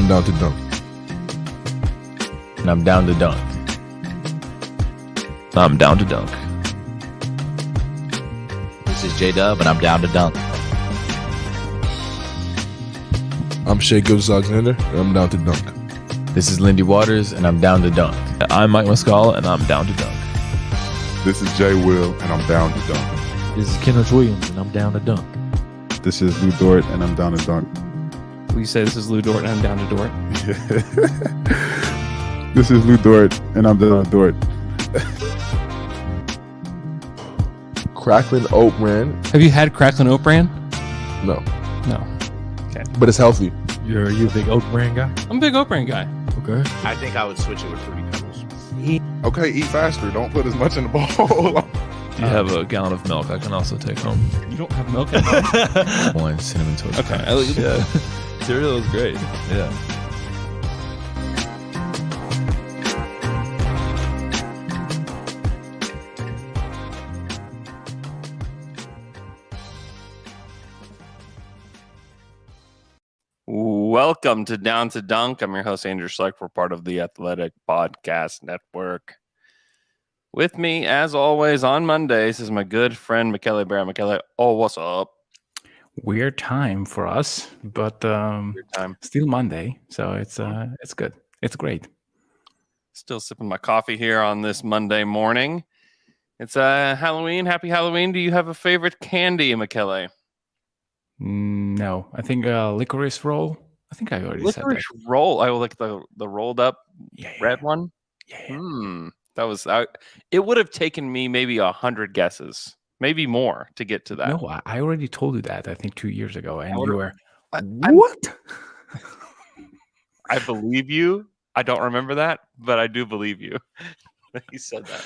down to dunk. And I'm down to dunk. I'm down to dunk. This is J-Dub, and I'm down to dunk. I'm Shai Gilgeous-Alexander, and I'm down to dunk. This is Lindy Waters, and I'm down to dunk. I'm Mike Muscala, and I'm down to dunk. This is Jay Will, and I'm down to dunk. This is Kenneth Williams, and I'm down to dunk. This is Lu Dort, and I'm down to dunk. Will you say this is Lu Dort, and I'm down to Dort? This is Lu Dort, and I'm down to Dort. Cracklin Oat Bran? Have you had Cracklin Oat Bran? No. No. Okay. But it's healthy. You a big oat brand guy? I'm a big Oat Bran guy. Okay. I think I would switch it with Fruity Pebbles. Okay, eat faster. Don't put as much in the bowl. Do you have a gallon of milk I can also take home? You don't have milk in there? One cinnamon toast. Okay. Yeah. Cereal is great. Yeah. Welcome to Down to Dunk. I'm your host, Andrew Schlecht. We're part of the Athletic Podcast Network. With me, as always, on Mondays is my good friend, Michele Berra. Michele, what's up? Weird time for us, but Weird time. still Monday, so it's good. It's great. Still sipping my coffee here on this Monday morning. It's Halloween. Happy Halloween. Do you have a favorite candy, Michele? No, I think licorice roll. I think I already said that. Licorice roll. I like the rolled up red one. Yeah. That was it would have taken me maybe 100 guesses, maybe more, to get to that. No, I already told you that, I think 2 years ago, and you were, what? I believe you. I don't remember that, but I do believe you. He said that.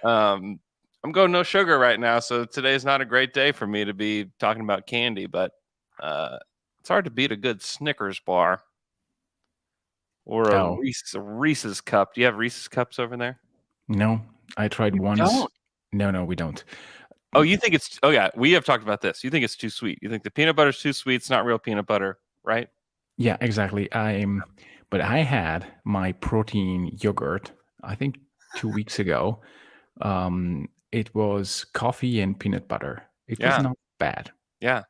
I'm going no sugar right now, so today's not a great day for me to be talking about candy, but it's hard to beat a good Snickers bar or a Reese's cup. Do you have Reese's cups over there? no, I tried once. don't? No, we don't. Oh, you think it's? Oh, yeah. We have talked about this. You think it's too sweet. You think the peanut butter's too sweet. It's not real peanut butter, right? Yeah, exactly. But I had my protein yogurt, I think 2 weeks ago. It was coffee and peanut butter. It was not bad. Yeah,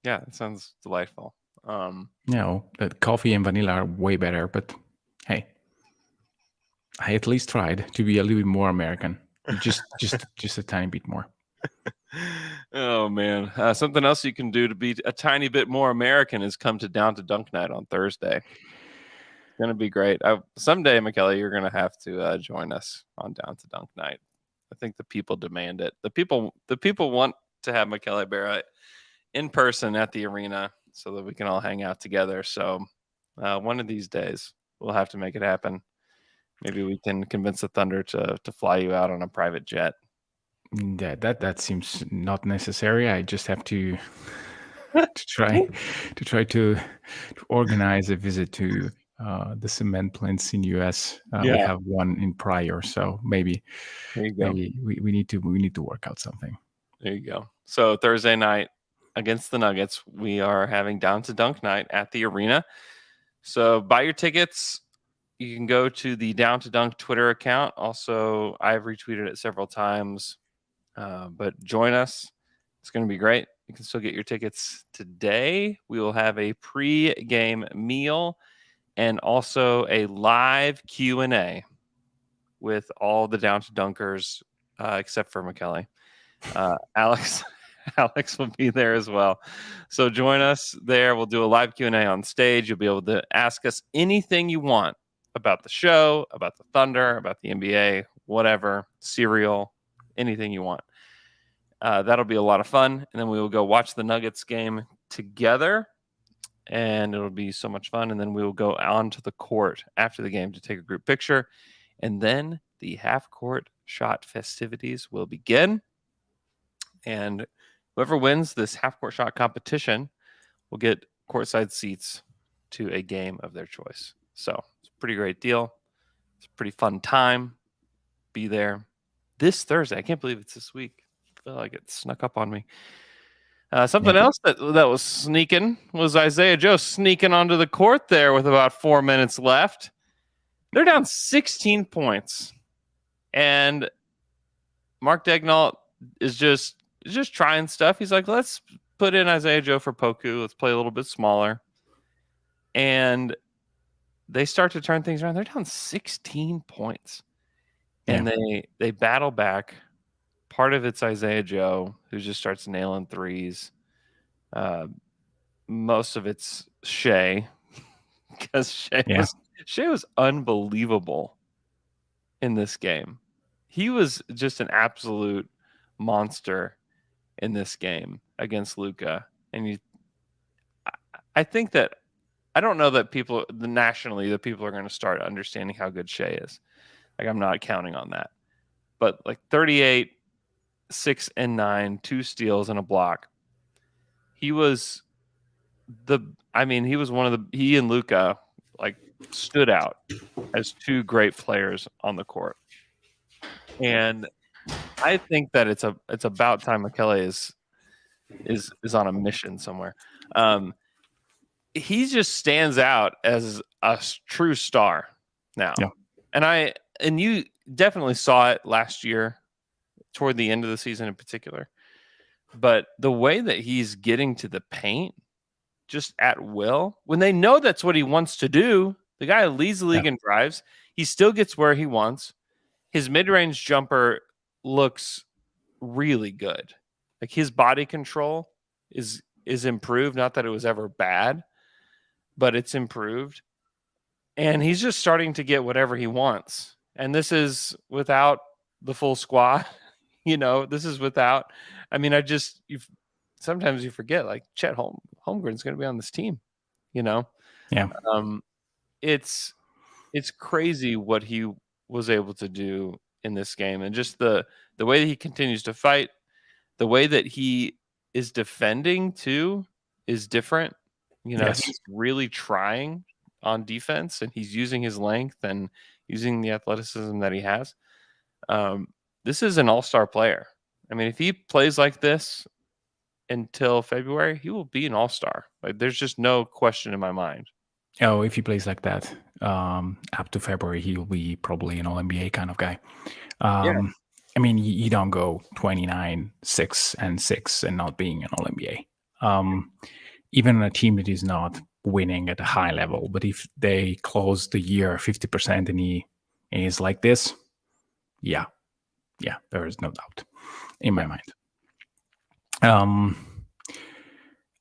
it sounds delightful. No, coffee and vanilla are way better. But hey, I at least tried to be a little bit more American, just a tiny bit more. Oh man, something else you can do to be a tiny bit more American is come to Down to Dunk Night on Thursday. It's gonna be great. Someday, Michele, you're gonna have to join us on Down to Dunk Night. I think the people demand it. The people want to have Michele Berra in person at the arena so that we can all hang out together. So one of these days we'll have to make it happen. Maybe we can convince the Thunder to fly you out on a private jet. Yeah, that seems not necessary. I just have to try to organize a visit to the cement plants in US. We have one in Pryor, so maybe we need to work out something. There you go. So Thursday night against the Nuggets, we are having Down to Dunk Night at the arena. So buy your tickets. You can go to the Down to Dunk Twitter account. Also, I've retweeted it several times. But join us. It's going to be great. You can still get your tickets today. We will have a pre-game meal and also a live Q&A with all the Down to Dunkers, except for Michele. Alex will be there as well. So join us there. We'll do a live Q&A on stage. You'll be able to ask us anything you want about the show, about the Thunder, about the NBA, whatever, cereal, anything you want. That'll be a lot of fun. And then we will go watch the Nuggets game together. And it'll be so much fun. And then we will go onto the court after the game to take a group picture. And then the half-court shot festivities will begin. And whoever wins this half-court shot competition will get courtside seats to a game of their choice. So it's a pretty great deal. It's a pretty fun time. Be there this Thursday. I can't believe it's this week. I feel like it snuck up on me. Something else that was sneaking was Isaiah Joe sneaking onto the court there with about 4 minutes left. They're down 16 points, and Mark Daigneault is just trying stuff. He's like, let's put in Isaiah Joe for Poku. Let's play a little bit smaller, and they start to turn things around. They're down 16 points, and they battle back. Part of it's Isaiah Joe, who just starts nailing threes. Most of it's Shai, because Shai was unbelievable in this game. He was just an absolute monster in this game against Luka. And I think that I don't know that nationally that people are going to start understanding how good Shai is. Like, I'm not counting on that. But like 38, 6 and 9, 2 steals and a block. He was he and Luka like stood out as two great players on the court. And I think that it's about time Michele is on a mission somewhere. He just stands out as a true star now. Yeah. And you definitely saw it last year toward the end of the season in particular. But the way that he's getting to the paint just at will, when they know that's what he wants to do, the guy leads the league in drives. He still gets where he wants. His mid-range jumper looks really good. Like, his body control is improved. Not that it was ever bad, but it's improved. And he's just starting to get whatever he wants. And this is without the full squad. This is without. I mean, sometimes you forget, like, Chet Holmgren's going to be on this team. Yeah. It's crazy what he was able to do in this game, and just the way that he continues to fight, the way that he is defending too is different. He's really trying on defense, and he's using his length and using the athleticism that he has. This is an all-star player. I mean, if he plays like this until February, he will be an all-star. Like, there's just no question in my mind. Oh, if he plays like that up to February, he'll be probably an All-NBA kind of guy. I mean, you don't go 29, 6 and 6 and not being an All-NBA. Even on a team that is not winning at a high level, but if they close the year 50% and he is like this, yeah, there is no doubt in my mind.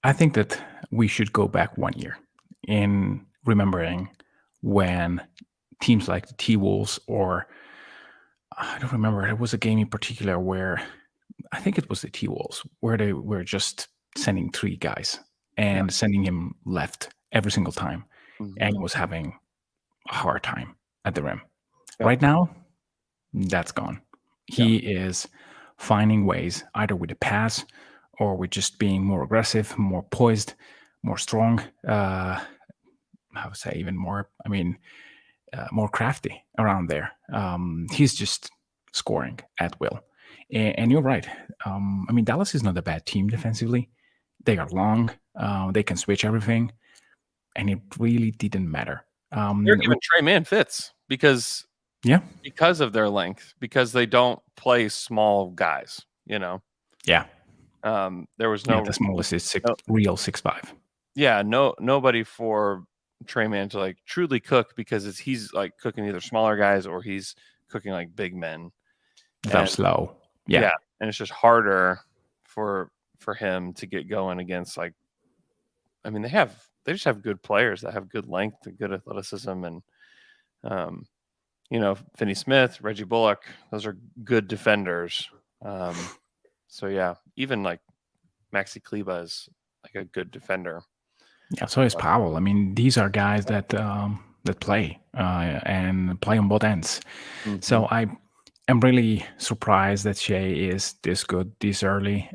I think that we should go back 1 year in remembering when teams like the T-Wolves, or I don't remember, it was a game in particular where I think it was the T-Wolves, where they were just sending 3 guys and sending him left every single time, and was having a hard time at the rim. Right now, that's gone. He is finding ways, either with a pass or with just being more aggressive, more poised, more strong. I would say even more, more crafty around there. He's just scoring at will. And you're right. Dallas is not a bad team defensively. They are long. They can switch everything. And it really didn't matter. They're giving Trey Man fits because of their length, because they don't play small guys, There was no... the smallest is real 6'5". Yeah, nobody for Trey Man to like truly cook, because he's like cooking either smaller guys or he's cooking like big men. That's slow. Yeah, and it's just harder for him to get going against, like, they just have good players that have good length and good athleticism, and Finney Smith, Reggie Bullock, those are good defenders. Even like Maxi Kleber is like a good defender. Yeah, so is Powell. These are guys that play and play on both ends. Mm-hmm. So I am really surprised that Shai is this good this early,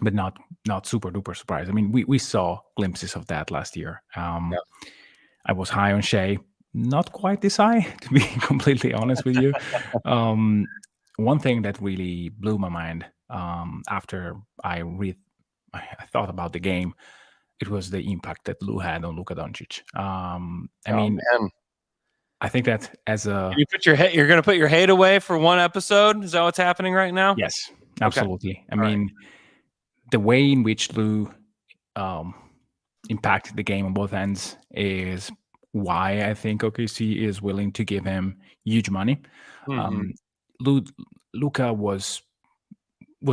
but not super duper surprised. We saw glimpses of that last year. I was high on Shai, not quite this high, to be completely honest with you. One thing that really blew my mind after I thought about the game, it was the impact that Lu had on Luka Doncic. Man. I think that as a You're going to put your hate away for one episode? Is that what's happening right now? yes, absolutely. All right. The way in which Lu impacted the game on both ends is why I think OKC is willing to give him huge money. Luka was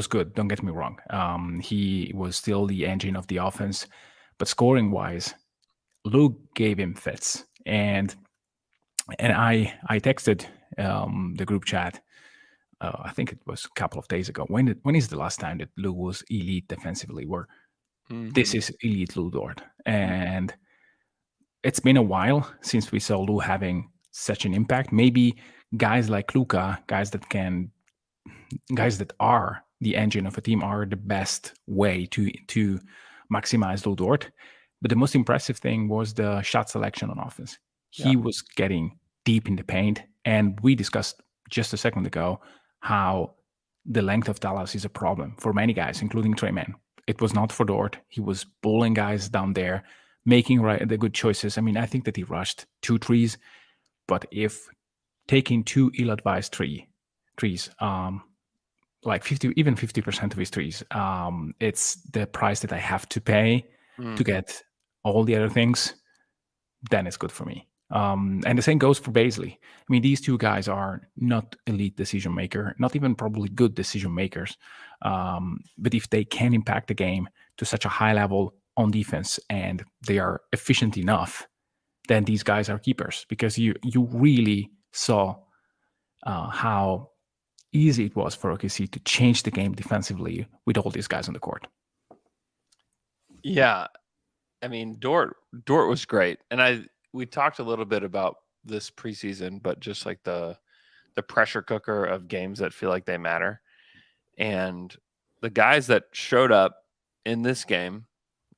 good. Don't get me wrong. He was still the engine of the offense, but scoring wise, Lu gave him fits. And I texted the group chat. I think it was a couple of days ago. When is the last time that Lu was elite defensively? This is elite Lu Dort, and it's been a while since we saw Lu having such an impact. Maybe guys like Luka, guys that are the engine of a team, are the best way to maximize Lu Dort. But the most impressive thing was the shot selection on offense. He was getting deep in the paint, and we discussed just a second ago how the length of Dallas is a problem for many guys, including Trey Mann. It was not for Dort. He was pulling guys down there, making the good choices. I mean, I think that he rushed 2 threes, but if taking 2 ill-advised threes, like 50% of his threes, it's the price that I have to pay to get all the other things, then it's good for me. And the same goes for Bazley. I mean, these two guys are not elite decision maker, not even probably good decision makers. But if they can impact the game to such a high level on defense and they are efficient enough, then these guys are keepers, because you really saw how easy it was for OKC to change the game defensively with all these guys on the court. Yeah. I mean, Dort was great. And we talked a little bit about this preseason, but just like the pressure cooker of games that feel like they matter. And the guys that showed up in this game,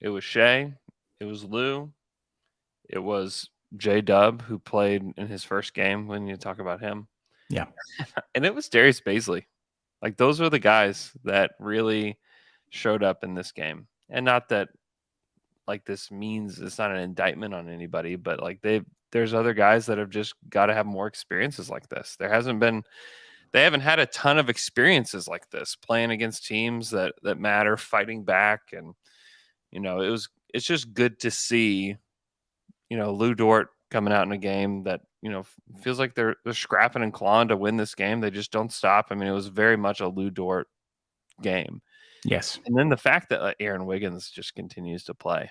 it was Shai, it was Lu, it was J-Dub, who played in his first game when you talk about him. Yeah. And it was Darius Bazley. Like, those were the guys that really showed up in this game. And not that like this means it's not an indictment on anybody, but like there's other guys that have just got to have more experiences like this. They haven't had a ton of experiences like this, playing against teams that matter, fighting back. And, it's just good to see, Lu Dort coming out in a game that, feels like they're scrapping and clawing to win this game. They just don't stop. I mean, it was very much a Lu Dort game. Yes. And then the fact that Aaron Wiggins just continues to play,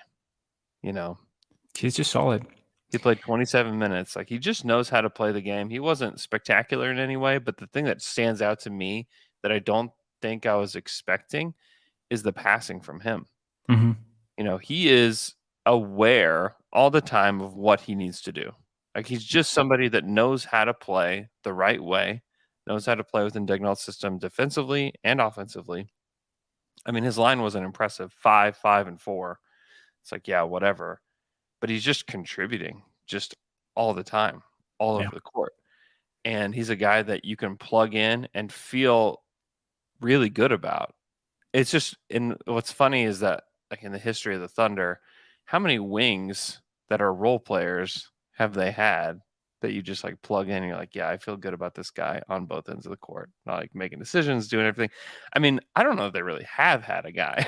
he's just solid. He played 27 minutes. Like, he just knows how to play the game. He wasn't spectacular in any way, but the thing that stands out to me that I don't think I was expecting is the passing from him. Mm-hmm. He is aware all the time of what he needs to do. Like, he's just somebody that knows how to play the right way, knows how to play within Daigneault's system defensively and offensively. I mean, his line wasn't impressive. 5, 5, and 4. It's like, yeah, whatever. But he's just contributing just all the time, all over the court. And he's a guy that you can plug in and feel really good about. It's just, and what's funny is that, like, in the history of the Thunder, how many wings that are role players have they had that you just like plug in and you're like, yeah, I feel good about this guy on both ends of the court, not like making decisions, doing everything. I mean, I don't know if they really have had a guy.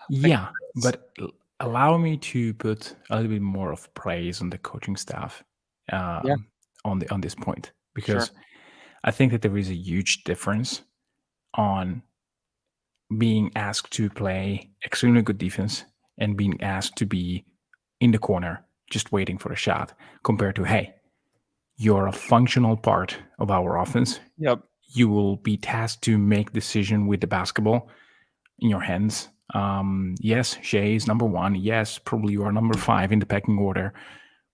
Yeah, but allow me to put a little bit more of praise on the coaching staff on this point, because I think that there is a huge difference on being asked to play extremely good defense and being asked to be in the corner just waiting for a shot, compared to, hey, you're a functional part of our offense. Yep. You will be tasked to make decision with the basketball in your hands. Yes, Shai is number 1. Yes, probably you are number 5 in the pecking order.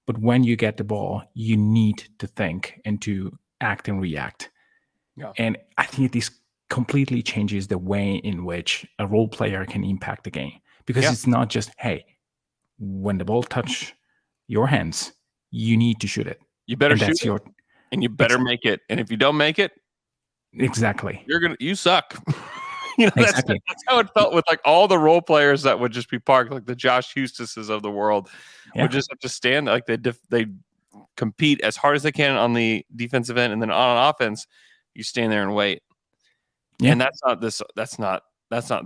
But when you get the ball, you need to think and to act and react. Yeah. And I think this completely changes the way in which a role player can impact the game. Because it's not just, hey, when the ball touch your hands, you need to shoot it. You better shoot it, and you better make it. And if you don't make it, exactly, you suck. Exactly. That's how it felt with like all the role players that would just be parked, like the Josh Hustises of the world, would just have to stand like they compete as hard as they can on the defensive end, and then on offense, you stand there and wait. Yeah. And that's not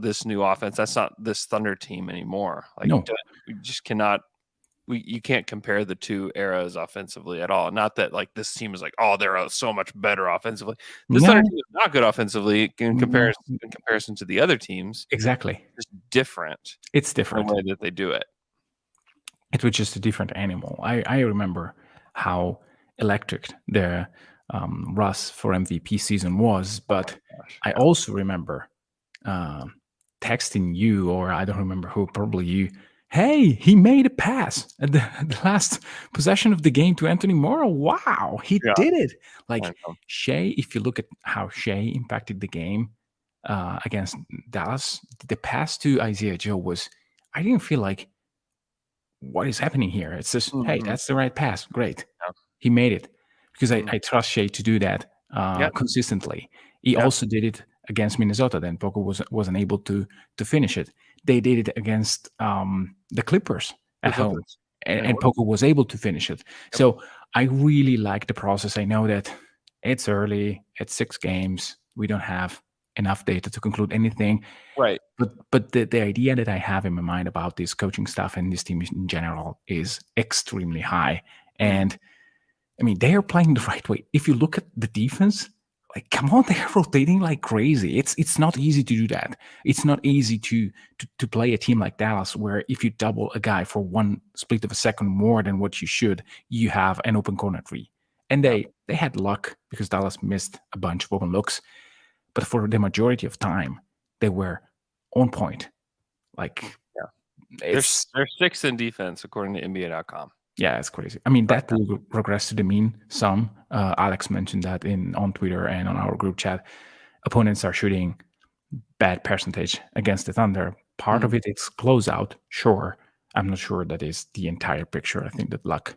this new offense. That's not this Thunder team anymore. Like No. we just cannot. You can't compare the two eras offensively at all. Not that like this team is like, oh, they're so much better offensively. This Thunder team is not good offensively in comparison to the other teams. Exactly. It's different. It's different. The way that they do it. It was just a different animal. I remember how electric the Russ for MVP season was, but I also remember texting you, or I don't remember who, probably you. Hey, he made a pass at the last possession of the game to Anthony Morrow. Wow, he did it. Like Shai, if you look at how Shai impacted the game against Dallas, the pass to Isaiah Joe was, I didn't feel like, what is happening here? It's just, hey, that's the right pass. Great. Yeah. He made it. Because I trust Shai to do that consistently. He also did it against Minnesota. Then Poku wasn't able to finish it. They did it against the Clippers at home, and Poku was able to finish it. Yep. So I really like the process. I know that it's early. It's 6 games. We don't have enough data to conclude anything. Right. But the idea that I have in my mind about this coaching stuff and this team in general is extremely high. And I mean, they are playing the right way. If you look at the defense, like, come on, they are rotating like crazy. It's not easy to do that. It's not easy to play a team like Dallas, where if you double a guy for 1 split of a second more than what you should, you have an open corner 3. And they had luck because Dallas missed a bunch of open looks. But for the majority of time, they were on point. Like, they're 6th in defense, according to NBA.com. Yeah, it's crazy. I mean, that will regress to the mean some. Alex mentioned that on Twitter and on our group chat. Opponents are shooting bad percentage against the Thunder. Part of it is closeout, sure. I'm not sure that is the entire picture. I think that luck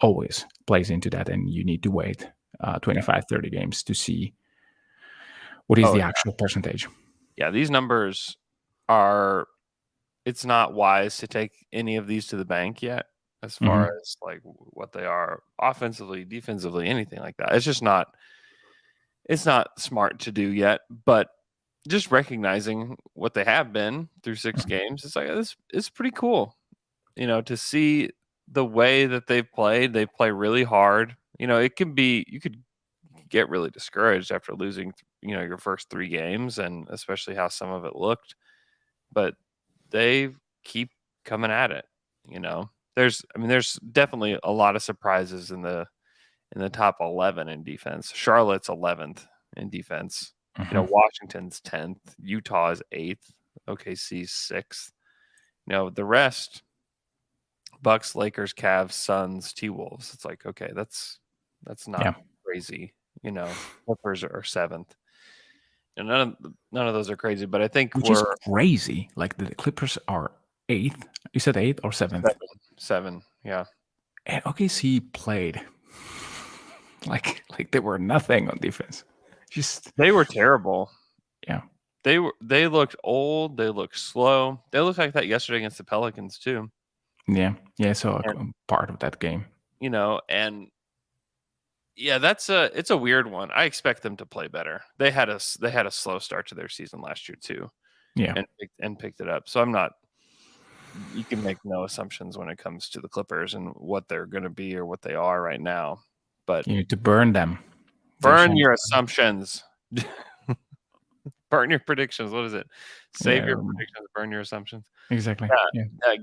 always plays into that, and you need to wait 25, 30 games to see what is the actual percentage. Yeah, these numbers are, it's not wise to take any of these to the bank yet, as far as like what they are offensively, defensively, anything like that. It's just not, it's not smart to do yet, but just recognizing what they have been through 6 games, it's like, it's pretty cool, to see the way that they've played. They play really hard. It can be, you could get really discouraged after losing, your first 3 games, and especially how some of it looked, but they keep coming at it. There's definitely a lot of surprises in the top 11 in defense. Charlotte's 11th in defense. Washington's 10th. Utah is 8th. OKC's 6th. The rest, Bucks, Lakers, Cavs, Suns, T-Wolves. It's like, okay, that's not crazy. Clippers are 7th. And none of those are crazy, but I think which is crazy. Like the Clippers are 8th. You said 8th or 7th? 7, yeah. And OKC played like they were nothing on defense. They were terrible. Yeah. They looked old. They looked slow. They looked like that yesterday against the Pelicans too. Yeah. So part of that game. And yeah, it's a weird one. I expect them to play better. They had a slow start to their season last year too. Yeah. And picked it up. So you can make no assumptions when it comes to the Clippers and what they're going to be or what they are right now. But you need to burn them. Burn your assumptions. Burn your predictions. What is it? Save your predictions. Burn your assumptions. Exactly.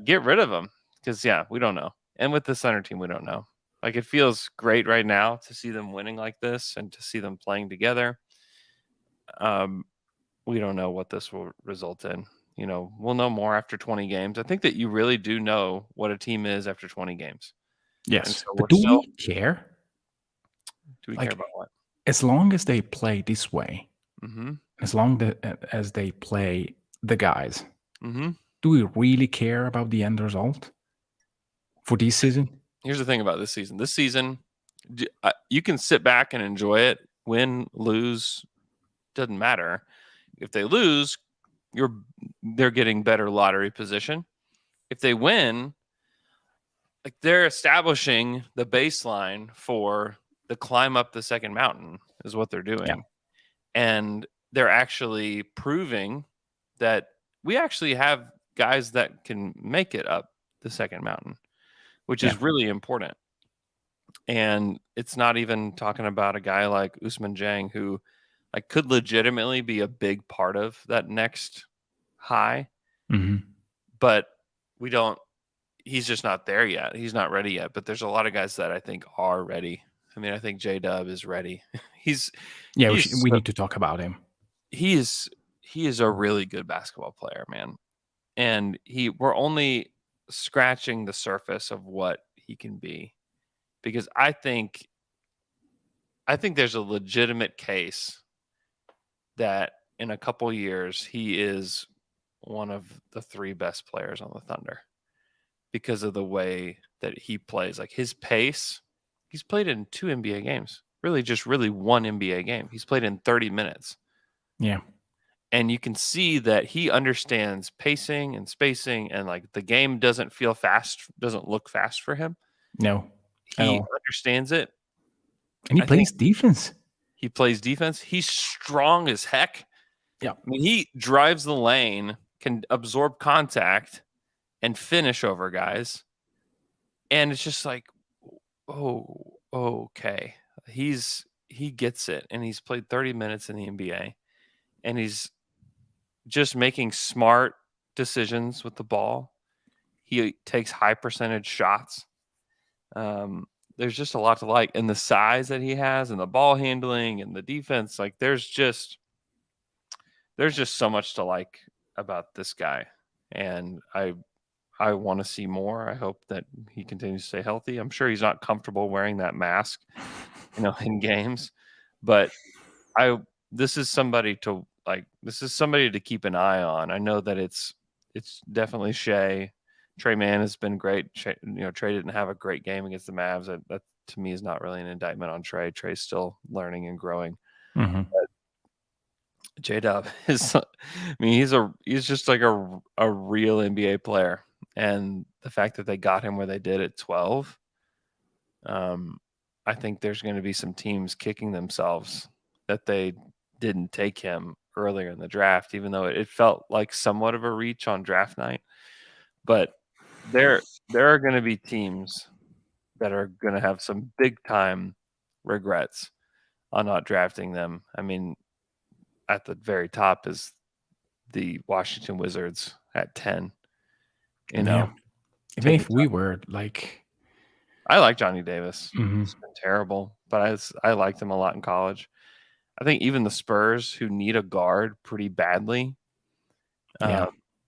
Get rid of them, because we don't know. And with the Thunder team, we don't know. Like, it feels great right now to see them winning like this and to see them playing together. We don't know what this will result in. We'll know more after 20 games. I think that you really do know what a team is after 20 games. Yes. So but do we care? Do we care about what? As long as they play this way, as long as they play the guys, do we really care about the end result for this season? Here's the thing about this season. This season, you can sit back and enjoy it. Win, lose, doesn't matter. if they lose, they're getting better lottery position. If they win, like they're establishing the baseline for the climb up the second mountain is what they're doing. Yeah. And they're actually proving that we actually have guys that can make it up the second mountain, which is really important. And it's not even talking about a guy like Ousmane Dieng, who like could legitimately be a big part of that next high. Mm-hmm. But he's just not there yet. He's not ready yet. But there's a lot of guys that I think are ready. I mean, I think J-Dub is ready. We need to talk about him. He is a really good basketball player, man. And we're only scratching the surface of what he can be. Because I think there's a legitimate case that in a couple years he is one of the 3 best players on the Thunder because of the way that he plays. Like his pace, he's played in 2 NBA games. Really just one NBA game. He's played in 30 minutes. Yeah. And you can see that he understands pacing and spacing, and like the game doesn't feel fast, doesn't look fast for him. No. He understands it. And he plays defense. He plays defense. He's strong as heck. Yeah. I mean, he drives the lane, can absorb contact, and finish over guys. And it's just like, oh, okay. He gets it. And he's played 30 minutes in the NBA. And he's just making smart decisions with the ball. He takes high percentage shots. There's just a lot to like, and the size that he has, and the ball handling, and the defense. Like there's just so much to like about this guy, and I want to see more. I hope that he continues to stay healthy. I'm sure he's not comfortable wearing that mask, in games, but this is somebody to keep an eye on. I know that it's definitely Shai. Trey Mann has been great. Trey didn't have a great game against the Mavs. That to me is not really an indictment on Trey. Trey's still learning and growing. Mm-hmm. But J-Dub is, he's just like a real NBA player. And the fact that they got him where they did at 12, I think there's going to be some teams kicking themselves that they didn't take him earlier in the draft, even though it felt like somewhat of a reach on draft night. But there are going to be teams that are going to have some big time regrets on not drafting them. I mean, at the very top is the Washington Wizards at 10. Even if we were like, I like Johnny Davis. Mm-hmm. It's been terrible, but I liked him a lot in college. I think even the Spurs, who need a guard pretty badly,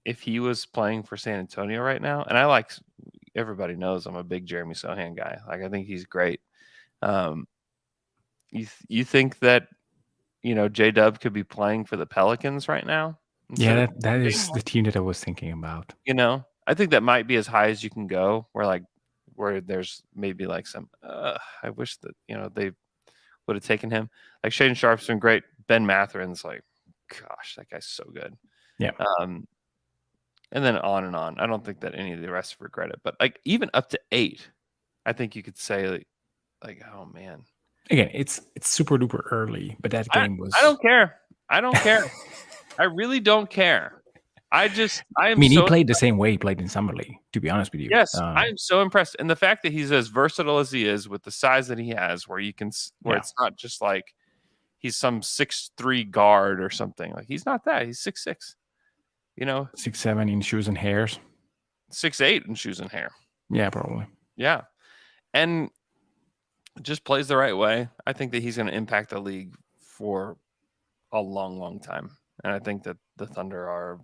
if he was playing for San Antonio right now, and everybody knows I'm a big Jeremy Sohan guy. Like, I think he's great. You think that, J-Dub could be playing for the Pelicans right now? Yeah, that is the team that I was thinking about. I think that might be as high as you can go, where there's maybe like some, I wish that, they would have taken him. Like Shaedon Sharp's been great. Ben Matherin's like, gosh, that guy's so good. Yeah. And then on and on. I don't think that any of the rest regret it, but like even up to 8, I think you could say like, oh man. Again, it's super duper early, but that game was. I don't care. I really don't care. He played the same way he played in Summer League, to be honest with you. Yes, I am so impressed. And the fact that he's as versatile as he is with the size that he has, where it's not just like he's some 6'3" guard or something. Like he's not that. He's 6'6". 6'7" in shoes and hairs. 6'8" in shoes and hair. Yeah, probably. Yeah. And just plays the right way. I think that he's going to impact the league for a long, long time. And I think that the Thunder are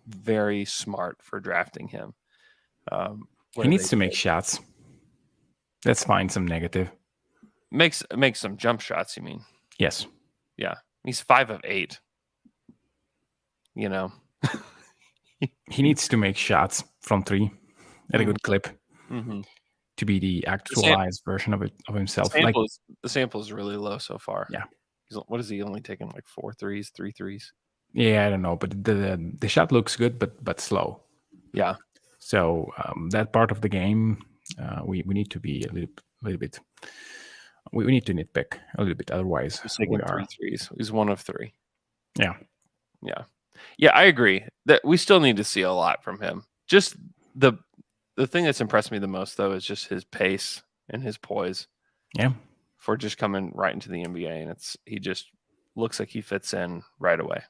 very smart for drafting him. He needs to make shots. Let's find some negative. Makes some jump shots, you mean? Yes. Yeah. He's 5 of 8. He needs to make shots from 3 at a good clip to be the actualized version of himself. The sample is really low so far. Yeah. What is he only taking? Like 4 threes, 3 threes? Yeah, I don't know, but the shot looks good, but slow. Yeah. So that part of the game, we need to be a little bit. We need to nitpick a little bit, otherwise He's we taking are. 3 threes. He's 1 of 3. Yeah. Yeah, I agree that we still need to see a lot from him. Just the thing that's impressed me the most, though, is just his pace and his poise. Yeah. For just coming right into the NBA, and he just looks like he fits in right away.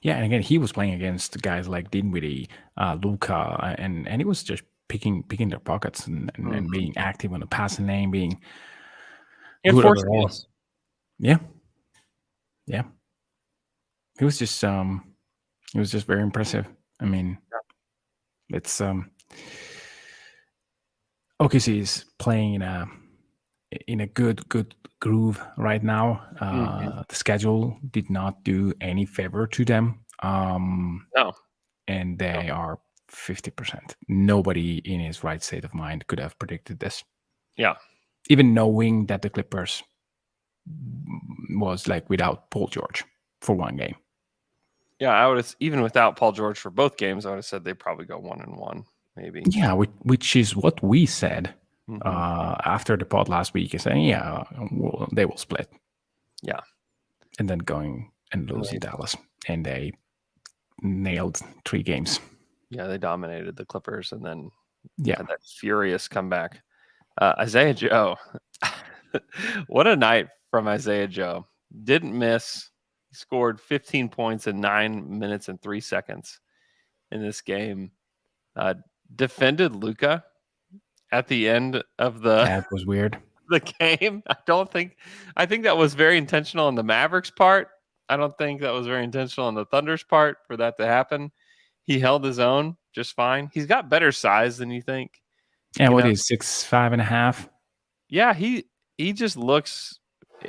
Yeah, and again, he was playing against guys like Dinwiddie, Luka, and he was just picking their pockets and being active on the passing lane, being good overall. Yeah. He was just very impressive. I mean, it's OKC is playing in a good groove right now. The schedule did not do any favor to them. No. And they are 50%. Nobody in his right state of mind could have predicted this. Yeah. Even knowing that the Clippers was like without Paul George for one game. Yeah, I would have, even without Paul George for both games, I would have said they probably go 1-1, maybe. Yeah, which is what we said after the pod last week. Is saying, they will split. Yeah, and then going and losing Dallas, and they nailed 3 games. Yeah, they dominated the Clippers, and then had that furious comeback. Isaiah Joe, what a night from Isaiah Joe! Didn't miss. He scored 15 points in 9 minutes and 3 seconds in this game. Defended Luka at the end of that was weird. The game. I think that was very intentional on the Mavericks part. I don't think that was very intentional on the Thunder's part for that to happen. He held his own just fine. He's got better size than you think. Yeah, what is 6'5.5"? Yeah, he just looks.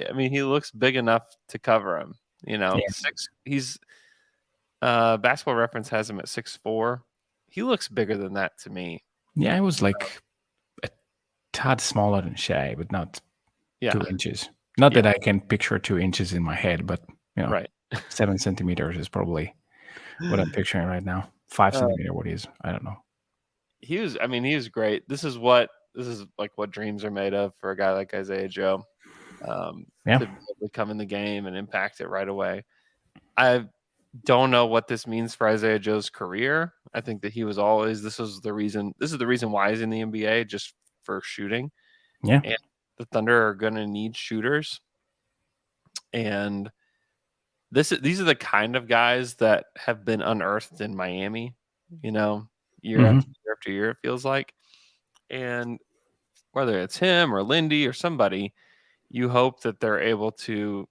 I mean, he looks big enough to cover him. You know, 6. He's Basketball Reference has him at 6'4". He looks bigger than that to me. Yeah, it was like a tad smaller than Shai, but not 2 inches. Not that I can picture 2 inches in my head, but 7 centimeters is probably what I'm picturing right now. 5 centimeter, what is? I don't know. He was great. This is like what dreams are made of for a guy like Isaiah Joe. To be able to come in the game and impact it right away. I don't know what this means for Isaiah Joe's career. I think that he was always, this is the reason why he's in the NBA, just for shooting. Yeah. And the Thunder are going to need shooters. And these are the kind of guys that have been unearthed in Miami, year after year, it feels like. And whether it's him or Lindy or somebody, you hope that they're able to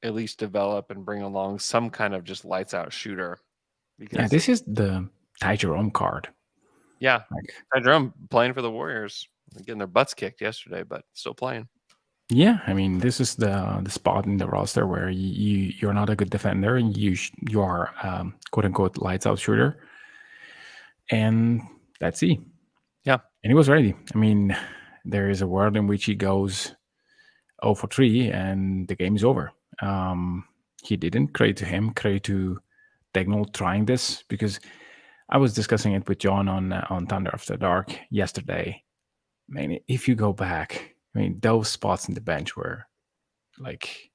at least develop and bring along some kind of just lights out shooter. Because this is the Ty Jerome card. Yeah. Ty Jerome playing for the Warriors, getting their butts kicked yesterday, but still playing. Yeah, I mean, this is the spot in the roster where you're not a good defender and you are quote unquote lights out shooter, and that's it. Yeah, and he was ready. I mean, there is a world in which he goes 0 for 3 and the game is over. He didn't. Credit to him. Credit to Dagnall trying this, because I was discussing it with John on Thunder After Dark yesterday. I mean, if you go back, I mean, those spots in the bench were like,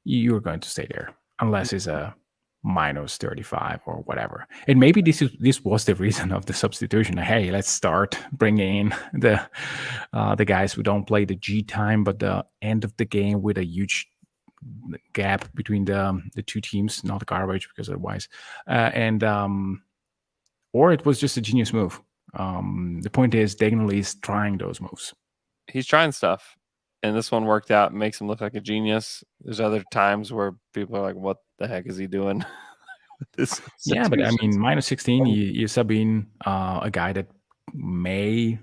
you're going to stay there unless it's a minus 35 or whatever. And maybe this was the reason of the substitution. Hey, let's start bringing in the guys who don't play the G time, but the end of the game with a huge gap between the two teams, not garbage, because otherwise, or it was just a genius move. The point is, Dagnall is trying those moves. He's trying stuff, and this one worked out. Makes him look like a genius. There's other times where people are like, "What the heck is he doing?" with this yeah, but I mean, minus 16, you sub in a guy that may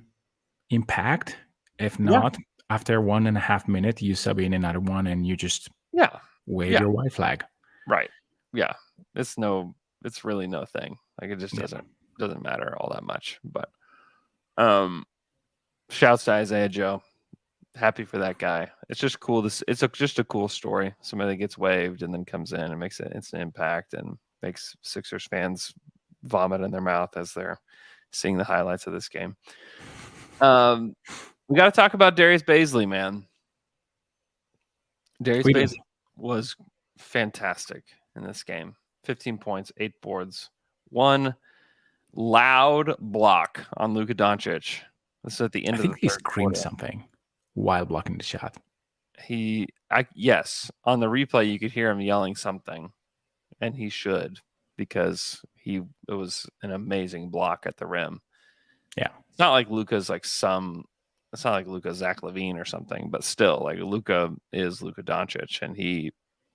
impact. If not, after 1.5 minutes, you sub in another one, and you just wave your white flag. Right. Yeah. It's really no thing. Like, it just doesn't matter all that much. But shouts to Isaiah Joe. happy for that guy. It's just cool. Just a cool story. Somebody that gets waived and then comes in and makes an instant impact and makes Sixers fans vomit in their mouth as they're seeing the highlights of this game. We got to talk about Darius Bazley, man. Darius Bazley was fantastic in this game. 15 points, 8 boards, 1 loud block on Luka Doncic. This is at the end of the third I think he screamed quarter. something while blocking the shot. Yes, on the replay you could hear him yelling something, and he should, because it was an amazing block at the rim. Yeah, it's not like Luka's it's not like Luka Zach LaVine or something, but still, like Luka is Luka Doncic, and he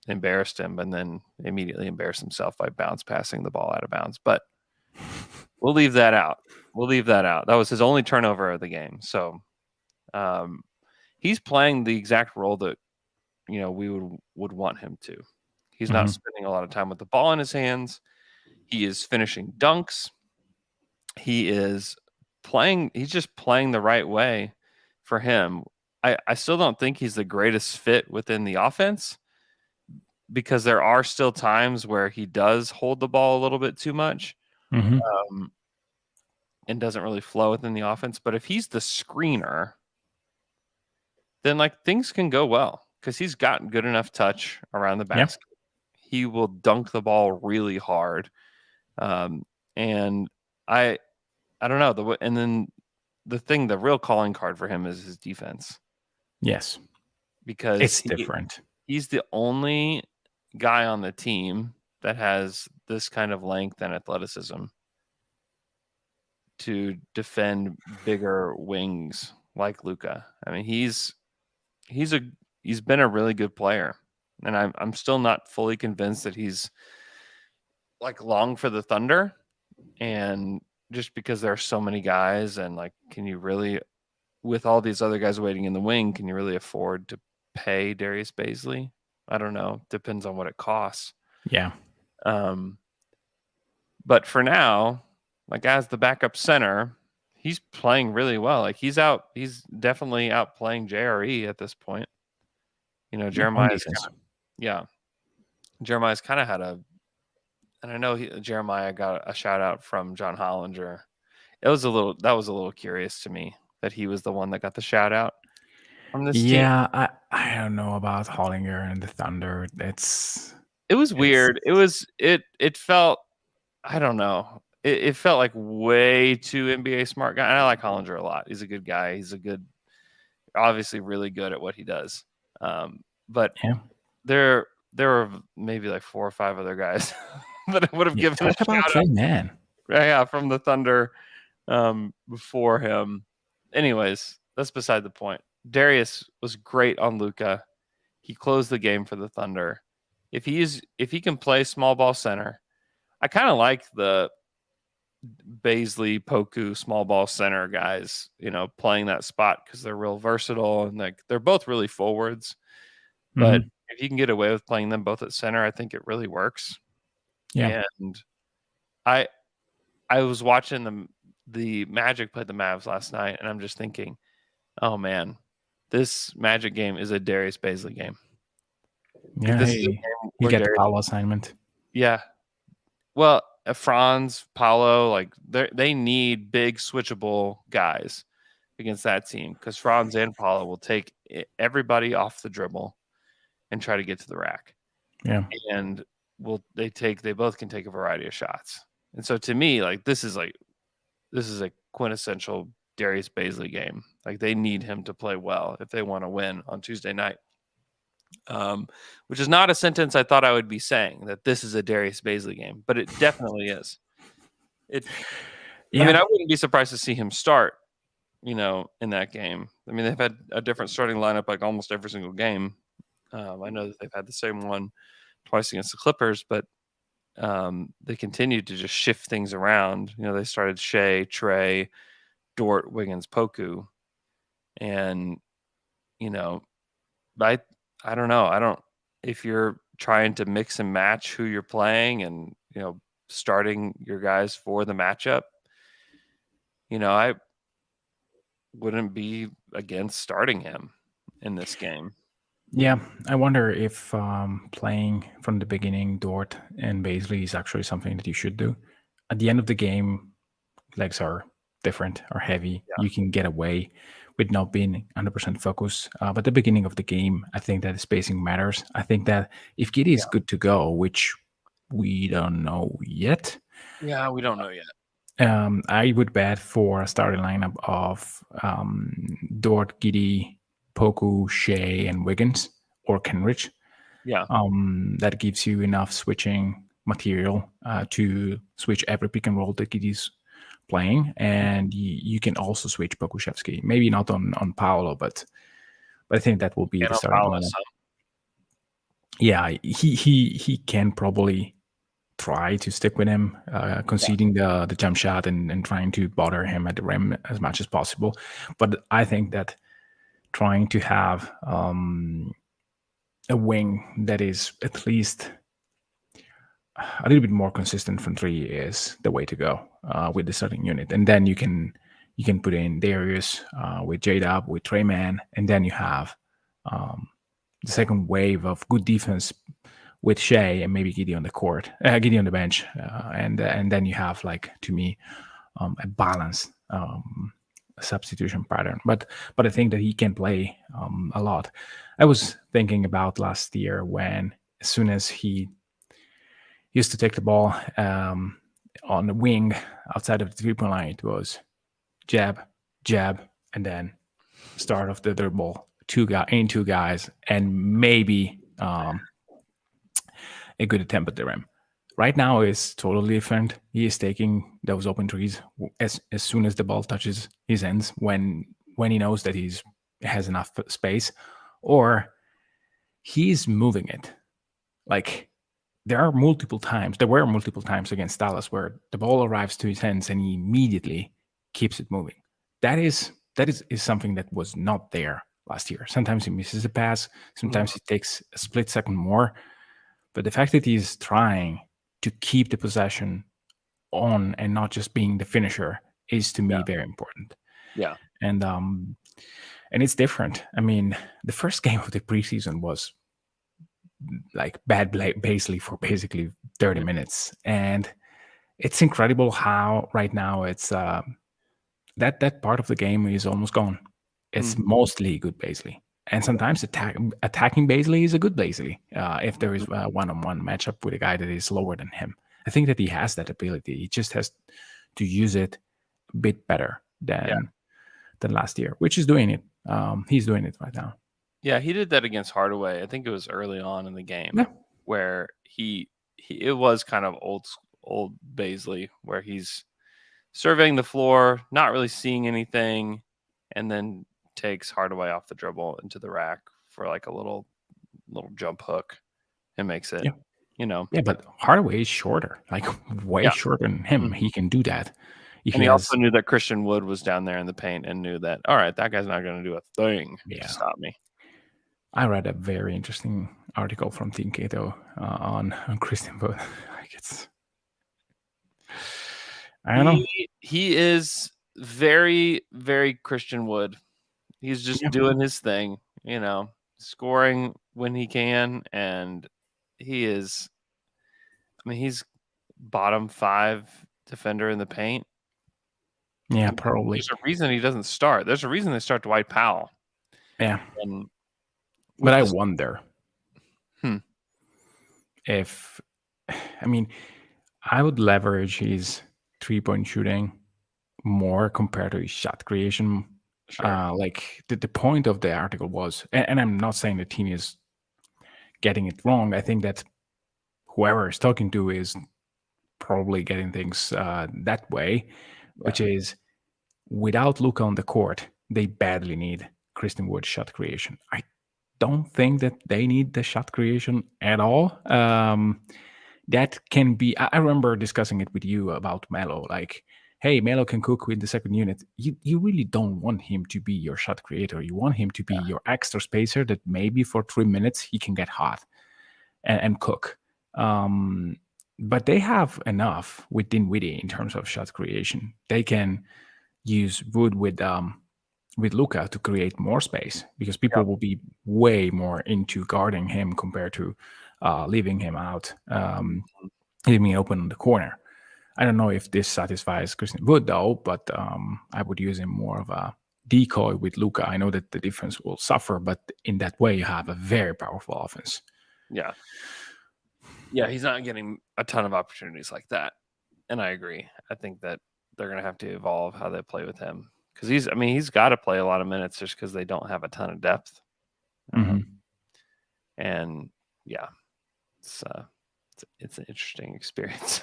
embarrassed him and then immediately embarrassed himself by passing the ball out of bounds. But we'll leave that out. That was his only turnover of the game. So he's playing the exact role that we would want him to. He's not spending a lot of time with the ball in his hands. He is finishing dunks. He's just playing the right way for him. I still don't think he's the greatest fit within the offense, because there are still times where he does hold the ball a little bit too much and doesn't really flow within the offense. But if he's the screener, then things can go well, because he's got good enough touch around the basket. Yep. He will dunk the ball really hard. And I don't know. And then the real calling card for him is his defense. Yes. Because it's different. He's the only guy on the team that has this kind of length and athleticism to defend bigger wings like Luka. I mean, he's been a really good player, and I'm still not fully convinced that he's long for the Thunder. And just because there are so many guys, and can you really, with all these other guys waiting in the wing, can you really afford to pay Darius Bazley? I don't know. Depends on what it costs. Yeah. But for now, as the backup center, he's playing really well. He's definitely outplaying JRE at this point. Jeremiah's kind of had and I know Jeremiah got a shout out from John Hollinger. That was a little curious to me that he was the one that got the shout out from this team. I don't know about Hollinger and the Thunder. It was weird. It felt, I don't know. It felt like way too NBA smart guy. And I like Hollinger a lot. He's a good guy. He's obviously really good at what he does. But there were maybe 4 or 5 other guys that I would have given a shout out. Man. Yeah, from the Thunder before him. Anyways, that's beside the point. Darius was great on Luka. He closed the game for the Thunder. If he can play small ball center, I kind of like the Bazley, Poku, small ball center guys, playing that spot, because they're real versatile and they're both really forwards. But if you can get away with playing them both at center, I think it really works. Yeah. And I was watching the Magic play the Mavs last night, and I'm just thinking, oh man, this Magic game is a Darius Bazley game. Yeah, he got the Paolo assignment. Yeah. Well, Franz, Paolo, they need big switchable guys against that team, because Franz and Paolo will take everybody off the dribble and try to get to the rack. Yeah. And they both can take a variety of shots. And so to me, this is a quintessential Darius Bazley game. They need him to play well if they want to win on Tuesday night. Which is not a sentence I thought I would be saying, that this is a Darius Bazley game, but it definitely is. I mean, I wouldn't be surprised to see him start, in that game. I mean, they've had a different starting lineup almost every single game. I know that they've had the same one twice against the Clippers, but they continued to just shift things around. They started Shai, Trey, Dort, Wiggins, Poku, and I don't know. If you're trying to mix and match who you're playing and, starting your guys for the matchup, I wouldn't be against starting him. in this game. Yeah, I wonder if playing from the beginning Dort and Bazley is actually something that you should do. At the end of the game, legs are different, are heavy. You can get away with not being 100% focused. But at the beginning of the game, I think that spacing matters. I think that if Giddy is good to go, which we don't know yet, Yeah, we don't know yet. I would bet for a starting lineup of Dort, Giddy, Poku, Shea, and Wiggins or Kenrich. Yeah. That gives you enough switching material to switch every pick and roll that Giddy's playing, and you can also switch Pokuševski. Maybe not on Paolo, but I think that will be the starting lineup. Yeah, he can probably try to stick with him, conceding the jump shot and trying to bother him at the rim as much as possible. But I think that trying to have a wing that is at least a little bit more consistent from three is the way to go with the starting unit. And then you can put in Darius with J-Dub, with Trey Mann, and then you have the second wave of good defense with Shai and maybe Giddy on the court, Giddy on the bench, and then you have, like, to me, a balanced substitution pattern. But I think that he can play a lot. I was thinking about last year when, as soon as he used to take the ball on the wing outside of the 3-point line, it was jab, and then start of the dribble, two guys, and maybe a good attempt at the rim. Right now is totally different. He is taking those open threes as soon as the ball touches his hands, when he knows that he has enough space, or he's moving it. Like, there were multiple times against Dallas where the ball arrives to his hands and he immediately keeps it moving. That is something that was not there last year. Sometimes he misses a pass, sometimes he takes a split second more, but the fact that he's trying to keep the possession on and not just being the finisher is, to me, very important. Yeah. And it's different. I mean, the first game of the preseason was like bad Bazley for basically 30 minutes. And it's incredible how right now it's that part of the game is almost gone. It's mostly good Bazley. And sometimes attacking Bazley is a good Bazley if there is a one-on-one matchup with a guy that is lower than him. I think that he has that ability. He just has to use it a bit better than last year, which is doing it. He's doing it right now. Yeah, he did that against Hardaway. I think it was early on in the game where it was kind of old Bazley, where he's surveying the floor, not really seeing anything, and then takes Hardaway off the dribble into the rack for like a little jump hook and makes it, Yeah, but Hardaway is shorter, like way shorter than him. He can do that. He also knew that Christian Wood was down there in the paint and knew that, all right, that guy's not going to do a thing to stop me. I read a very interesting article from Team Cato on Christian Wood. I don't know. He is very, very Christian Wood. He's just doing his thing, scoring when he can. And he is, he's bottom 5 defender in the paint. Yeah, probably. There's a reason he doesn't start. There's a reason they start Dwight Powell. Yeah. But I wonder if, I would leverage his 3-point shooting more compared to his shot creation. Sure. Like the point of the article was, and I'm not saying the team is getting it wrong. I think that whoever is talking to is probably getting things that way, which is, without Luka on the court, they badly need Christian Wood's shot creation. I don't think that they need the shot creation at all. That can be, I remember discussing it with you about Melo, like, hey, Melo can cook with the second unit. You really don't want him to be your shot creator. You want him to be your extra spacer that maybe for 3 minutes he can get hot and cook. But they have enough with Dinwiddie in terms of shot creation. They can use Wood with with Luka to create more space, because people will be way more into guarding him compared to leaving him out, leaving him open in the corner. I don't know if this satisfies Christian Wood though, but I would use him more of a decoy with Luka. I know that the defense will suffer, but in that way you have a very powerful offense. Yeah. Yeah, he's not getting a ton of opportunities like that. And I agree. I think that they're going to have to evolve how they play with him, because he's got to play a lot of minutes just because they don't have a ton of depth. And yeah, it's an interesting experience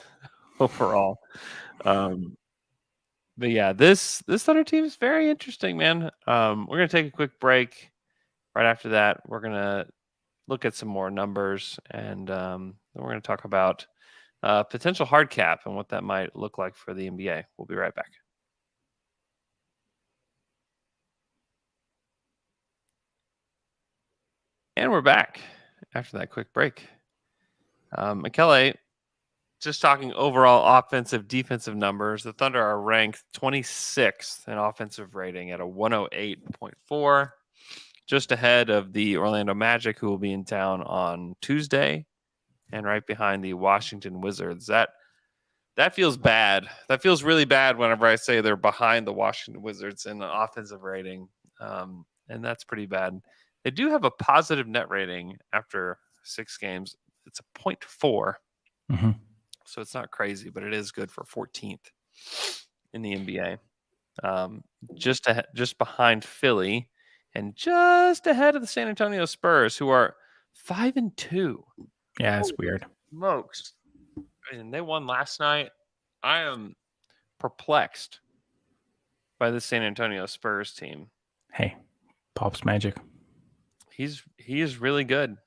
overall. But yeah, this Thunder team is very interesting, man. We're going to take a quick break. Right after that, we're going to look at some more numbers, and then we're going to talk about potential hard cap and what that might look like for the NBA. We'll be right back. And we're back after that quick break. Michele, just talking overall offensive, defensive numbers, the Thunder are ranked 26th in offensive rating at a 108.4, just ahead of the Orlando Magic, who will be in town on Tuesday, and right behind the Washington Wizards. That feels bad. That feels really bad whenever I say they're behind the Washington Wizards in the offensive rating, and that's pretty bad. They do have a positive net rating after 6 games. It's a 0.4. So it's not crazy, but it is good for 14th in the NBA. Just behind Philly, and just ahead of the San Antonio Spurs, who are 5-2. Yeah, it's weird. Smokes. And they won last night. I am perplexed by the San Antonio Spurs team. Hey, Pop's magic. He is really good.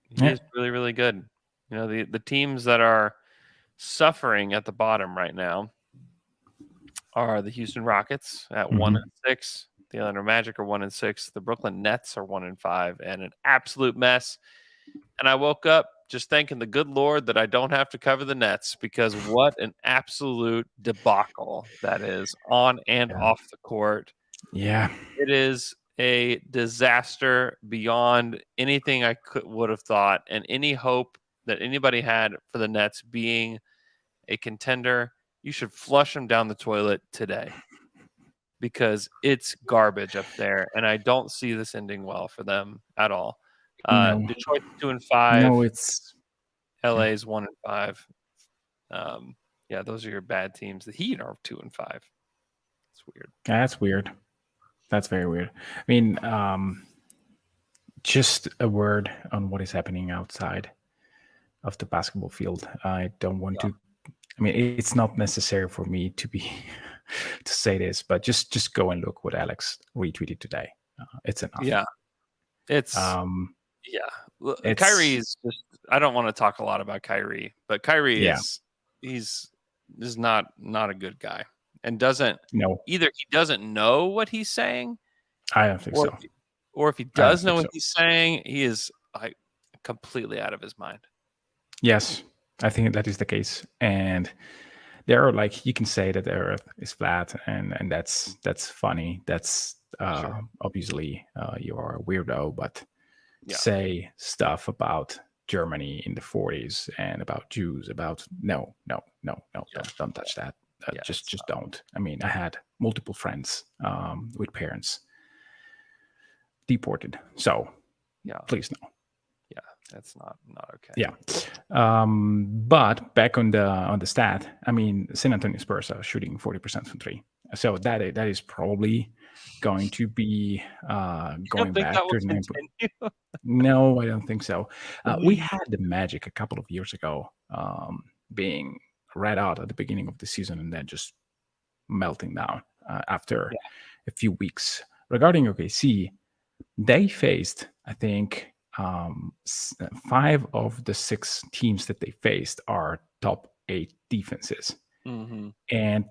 He is really, really good. You know, the teams that are suffering at the bottom right now are the Houston Rockets at 1-6. The Orlando Magic are 1-6. The Brooklyn Nets are 1-5, and an absolute mess. And I woke up just thanking the good Lord that I don't have to cover the Nets, because what an absolute debacle that is on and off the court. Yeah, it is a disaster beyond anything I would have thought, and any hope that anybody had for the Nets being a contender. You should flush them down the toilet today, because it's garbage up there, and I don't see this ending well for them at all. No. Detroit's 2-5. No, it's LA's 1-5. Yeah, those are your bad teams. The Heat are 2-5. It's weird. That's weird. That's very weird. I mean, just a word on what is happening outside of the basketball field. I don't want to. I mean, it's not necessary for me to say this, but just go and look what Alex retweeted today. It's enough. Yeah, it's Kyrie is just. I don't want to talk a lot about Kyrie, but Kyrie is not a good guy, and doesn't either. He doesn't know what he's saying. I don't think so. Or if he does know what he's saying, he is like completely out of his mind. Yes, I think that is the case. And there are, like, you can say that the earth is flat, and that's funny. That's obviously you are a weirdo, but say stuff about Germany in the 40s and about Jews, about no, don't touch that. Just don't. I mean, I had multiple friends with parents deported, so please no. That's not okay. Yeah. But back on the stat, I mean, San Antonio Spurs are shooting 40% from 3. So that is probably going to be going back to 9. No, I don't think so. We had the Magic a couple of years ago being right out at the beginning of the season and then just melting down after a few weeks. Regarding OKC, they faced, I think, 5 of the 6 teams that they faced are top 8 defenses. And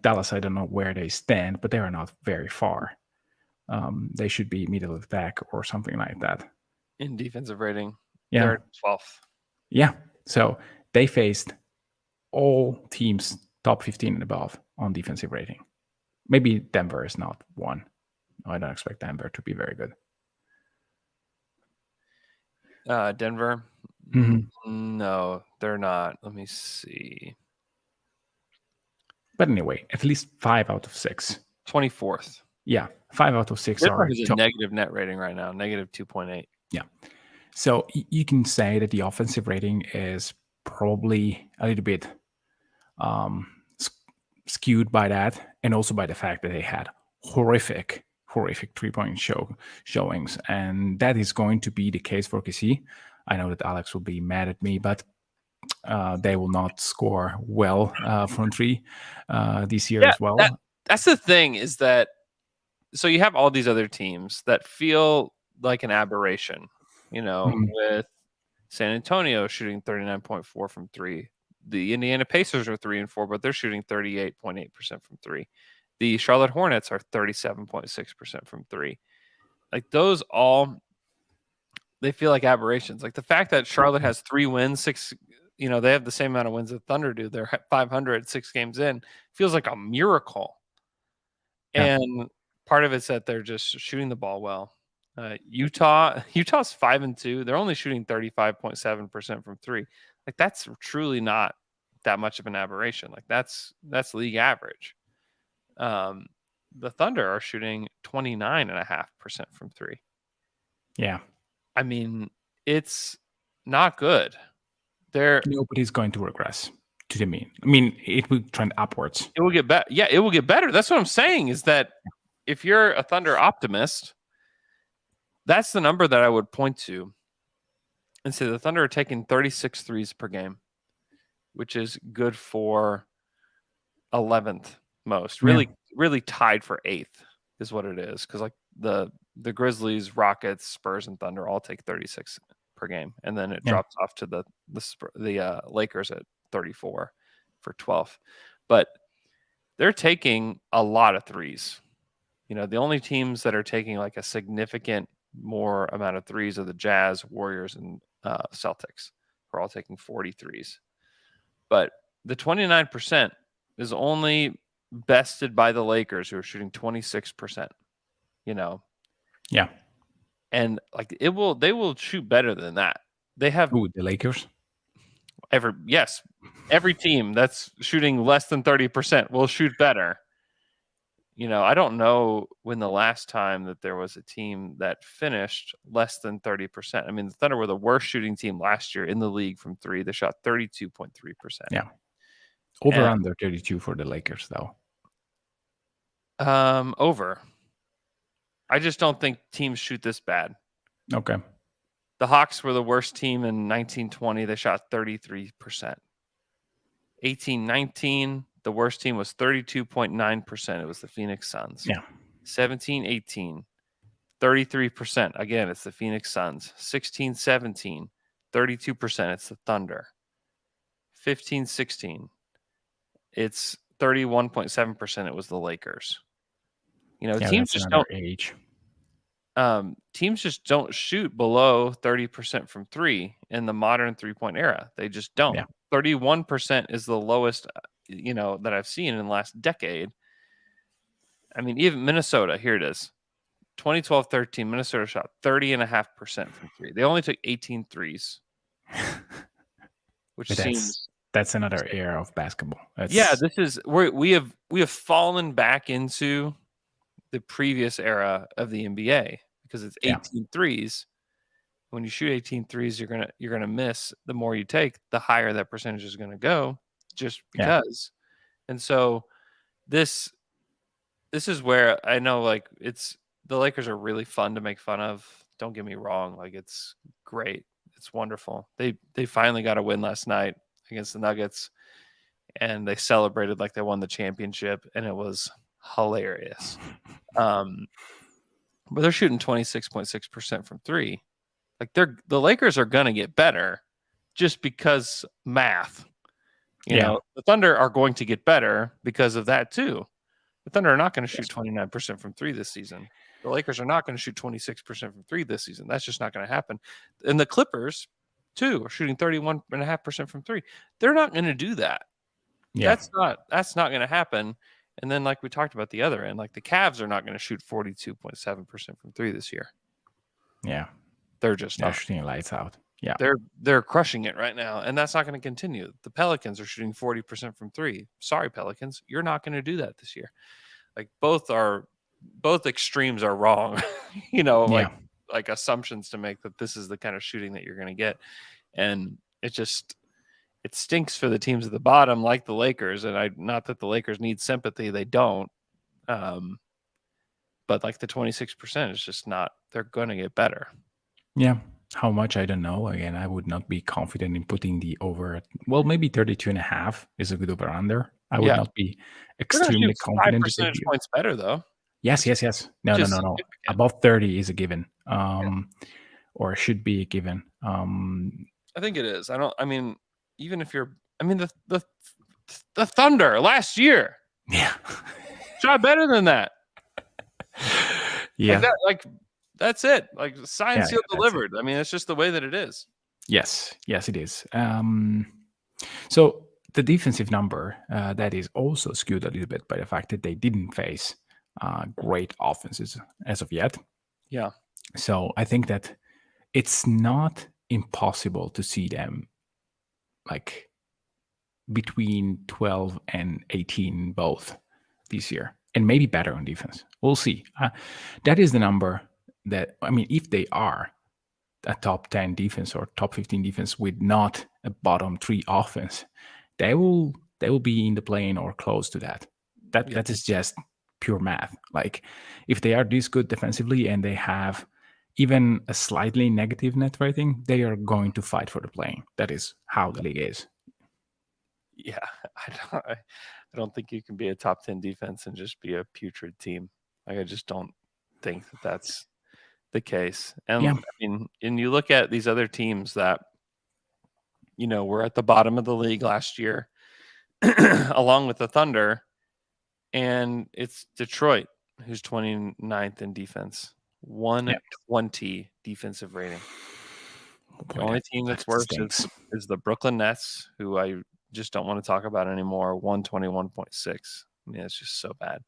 Dallas, I don't know where they stand, but they are not very far. They should be middle of the pack or something like that. In defensive rating, they're 12th. Yeah, so they faced all teams top 15 and above on defensive rating. Maybe Denver is not one. I don't expect Denver to be very good. Denver? Mhm. No, they're not. Let me see. But anyway, at least 5 out of 6. 24th. Yeah, 5 out of 6 Denver are has a top. negative net rating right now, negative 2.8. Yeah. So you can say that the offensive rating is probably a little bit skewed by that, and also by the fact that they had horrific 3-point showings, and that is going to be the case for KC. I know that Alex will be mad at me, but they will not score well from 3 this year as well. That's the thing, is that so you have all these other teams that feel like an aberration, with San Antonio shooting 39.4 from 3. The Indiana Pacers are 3 and 4, but they're shooting 38.8% from 3. The Charlotte Hornets are 37.6% from 3. Like those all, they feel like aberrations. Like the fact that Charlotte has 3 wins, 6, they have the same amount of wins that Thunder do. They're 500, 6 games in. Feels like a miracle. Yeah. And part of it's that they're just shooting the ball well. Utah's 5 and 2. They're only shooting 35.7% from 3. Like that's truly not that much of an aberration. Like that's league average. The Thunder are shooting 29.5% from 3. Yeah. I mean, it's not good. Nobody's going to regress to the mean. I mean, it will trend upwards. It will get better. Yeah, it will get better. That's what I'm saying, is that if you're a Thunder optimist, that's the number that I would point to and say the Thunder are taking 36 threes per game, which is good for 11th most. Really tied for 8th is what it is. Because like the Grizzlies, Rockets, Spurs, and Thunder all take 36 per game, and then it drops off to the Lakers at 34 for 12th. But they're taking a lot of threes. The only teams that are taking like a significant more amount of threes are the Jazz, Warriors, and Celtics, who are all taking 43s. But the 29% is only bested by the Lakers, who are shooting 26%. Yeah. And like they will shoot better than that. They have the Lakers. Every team that's shooting less than 30% will shoot better. I don't know when the last time that there was a team that finished less than 30%. I mean, the Thunder were the worst shooting team last year in the league from 3. They shot 32.3%. Yeah. Over under 32 for the Lakers, though. Over. I just don't think teams shoot this bad. Okay. The Hawks were the worst team in 1920. They shot 33%. 18-19, the worst team was 32.9%. It was the Phoenix Suns. Yeah. 17-18, 33%. Again, it's the Phoenix Suns. 16-17, 32%. It's the Thunder. 15-16, it's 31.7%. It was the Lakers. Teams just don't age. Teams just don't shoot below 30% from 3 in the modern 3-point era. They just don't. Yeah. 31% is the lowest, that I've seen in the last decade. I mean, even Minnesota, here it is. 2012-13, Minnesota shot 30.5% from 3. They only took 18 threes. Which that's another era of basketball. This is we have fallen back into the previous era of the NBA, because it's 18 threes. When you shoot 18 threes, you're gonna miss. The more you take, the higher that percentage is gonna go, just because. And so this is where I know, like, it's the Lakers are really fun to make fun of. Don't get me wrong, like it's great, it's wonderful. They finally got a win last night against the Nuggets, and they celebrated like they won the championship, and it was hilarious. But they're shooting 26.6% from 3. Like the Lakers are gonna get better just because math. The Thunder are going to get better because of that too. The Thunder are not going to shoot 29% from 3 this season. The Lakers are not going to shoot 26% from 3 this season. That's just not going to happen. And the Clippers too are shooting 31.5% from 3. They're not going to do that. Yeah. That's not going to happen. And then, like we talked about the other end, like the Cavs are not going to shoot 42.7% from three this year. Yeah, They're just they're not. shooting lights out. Yeah, They're crushing it right now, and that's not going to continue. The Pelicans are shooting 40% from three. Sorry, Pelicans, you're not going to do that this year. Like both extremes are wrong. Like assumptions to make that this is the kind of shooting that you're going to get, and it stinks for the teams at the bottom, like the Lakers. And not that the Lakers need sympathy, they don't. But like the 26% is just not. They're going to get better. Yeah. How much, I don't know. Again, I would not be confident in putting the over at, well, maybe 32.5 is a good over under. I would not be extremely confident. 5 percentage points better, though. Yes. No. Above 30 is a given, or should be a given. I think it is. Even if you're, the Thunder last year, shot better than that. Yeah, that's it. Like signed, sealed, delivered. It's just the way that it is. Yes, it is. So the defensive number that is also skewed a little bit by the fact that they didn't face great offenses as of yet. Yeah. So I think that it's not impossible to see them like between 12 and 18 both this year, and maybe better on defense. We'll see. That is the number that, if they are a top 10 defense or top 15 defense with not a bottom 3 offense, they will be in the play-in or close to that. That is just pure math. Like if they are this good defensively and they have even a slightly negative net rating, they are going to fight for the play-in. That is how the league is. Yeah, I don't think you can be a top 10 defense and just be a putrid team. Like I just don't think that that's the case. And and you look at these other teams that were at the bottom of the league last year, along with the Thunder, and it's Detroit who's 29th in defense, 120 defensive rating. The only team that's worse is the Brooklyn Nets, who I just don't want to talk about anymore. 121.6. It's just so bad.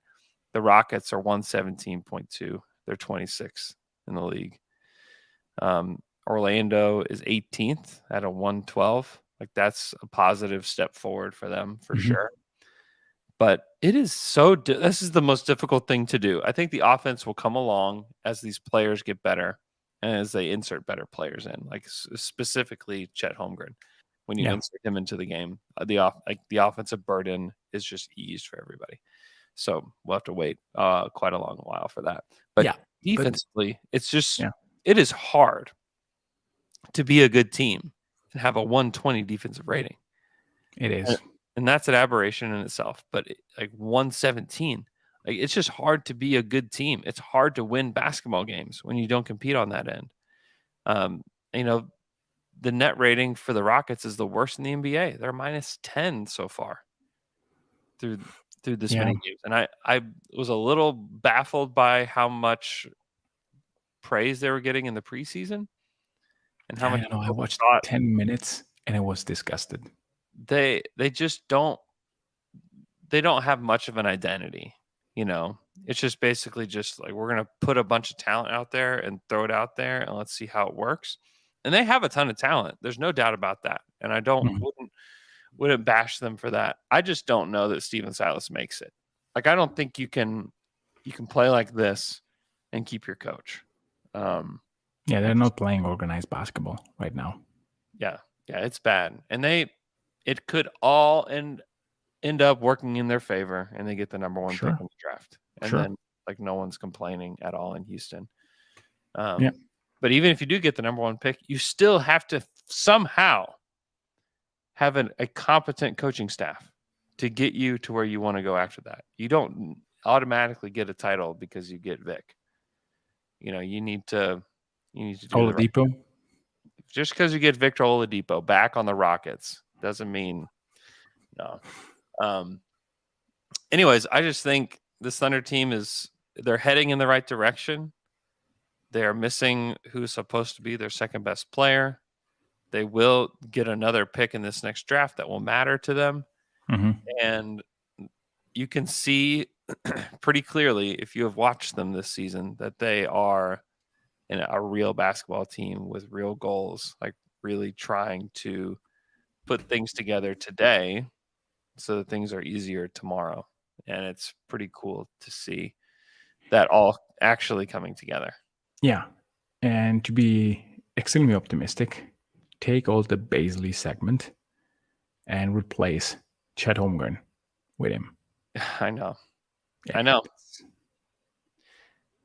The Rockets are 117.2. They're 26th in the league. Orlando is 18th at a 112. Like that's a positive step forward for them for sure. But it is this is the most difficult thing to do. I think the offense will come along as these players get better and as they insert better players in, like specifically Chet Holmgren. When you insert him into the game, the offensive burden is just eased for everybody. So we'll have to wait quite a long while for that. But defensively, it's just it is hard to be a good team and have a 120 defensive rating. It is. And that's an aberration in itself. But like 117, like it's just hard to be a good team. It's hard to win basketball games when you don't compete on that end. The net rating for the Rockets is the worst in the NBA. They're minus 10 so far through this many games. And I was a little baffled by how much praise they were getting in the preseason and how much I watched 10 minutes and I was disgusted. They just don't have much of an identity. It's just basically just like we're going to put a bunch of talent out there and throw it out there and let's see how it works. And they have a ton of talent. There's no doubt about that. And I wouldn't bash them for that. I just don't know that Steven Silas makes it. Like I don't think you can play like this and keep your coach. They're not playing organized basketball right now. Yeah, it's bad. And it could all end up working in their favor and they get the number 1 pick in the draft. And then like no one's complaining at all in Houston. But even if you do get the number 1 pick, you still have to somehow have a competent coaching staff to get you to where you want to go after that. You don't automatically get a title because you get Vic. You need to do Oladipo. Just because you get Victor Oladipo back on the Rockets doesn't mean no. Anyways, I just think this Thunder team they're heading in the right direction. They are missing who's supposed to be their second best player. They will get another pick in this next draft that will matter to them. Mm-hmm. And you can see pretty clearly if you have watched them this season that they are a real basketball team with real goals, like really trying to put things together today so that things are easier tomorrow. And it's pretty cool to see that all actually coming together. Yeah. And to be extremely optimistic, take all the Bazley segment and replace Chet Holmgren with him. I know. Yeah. I know.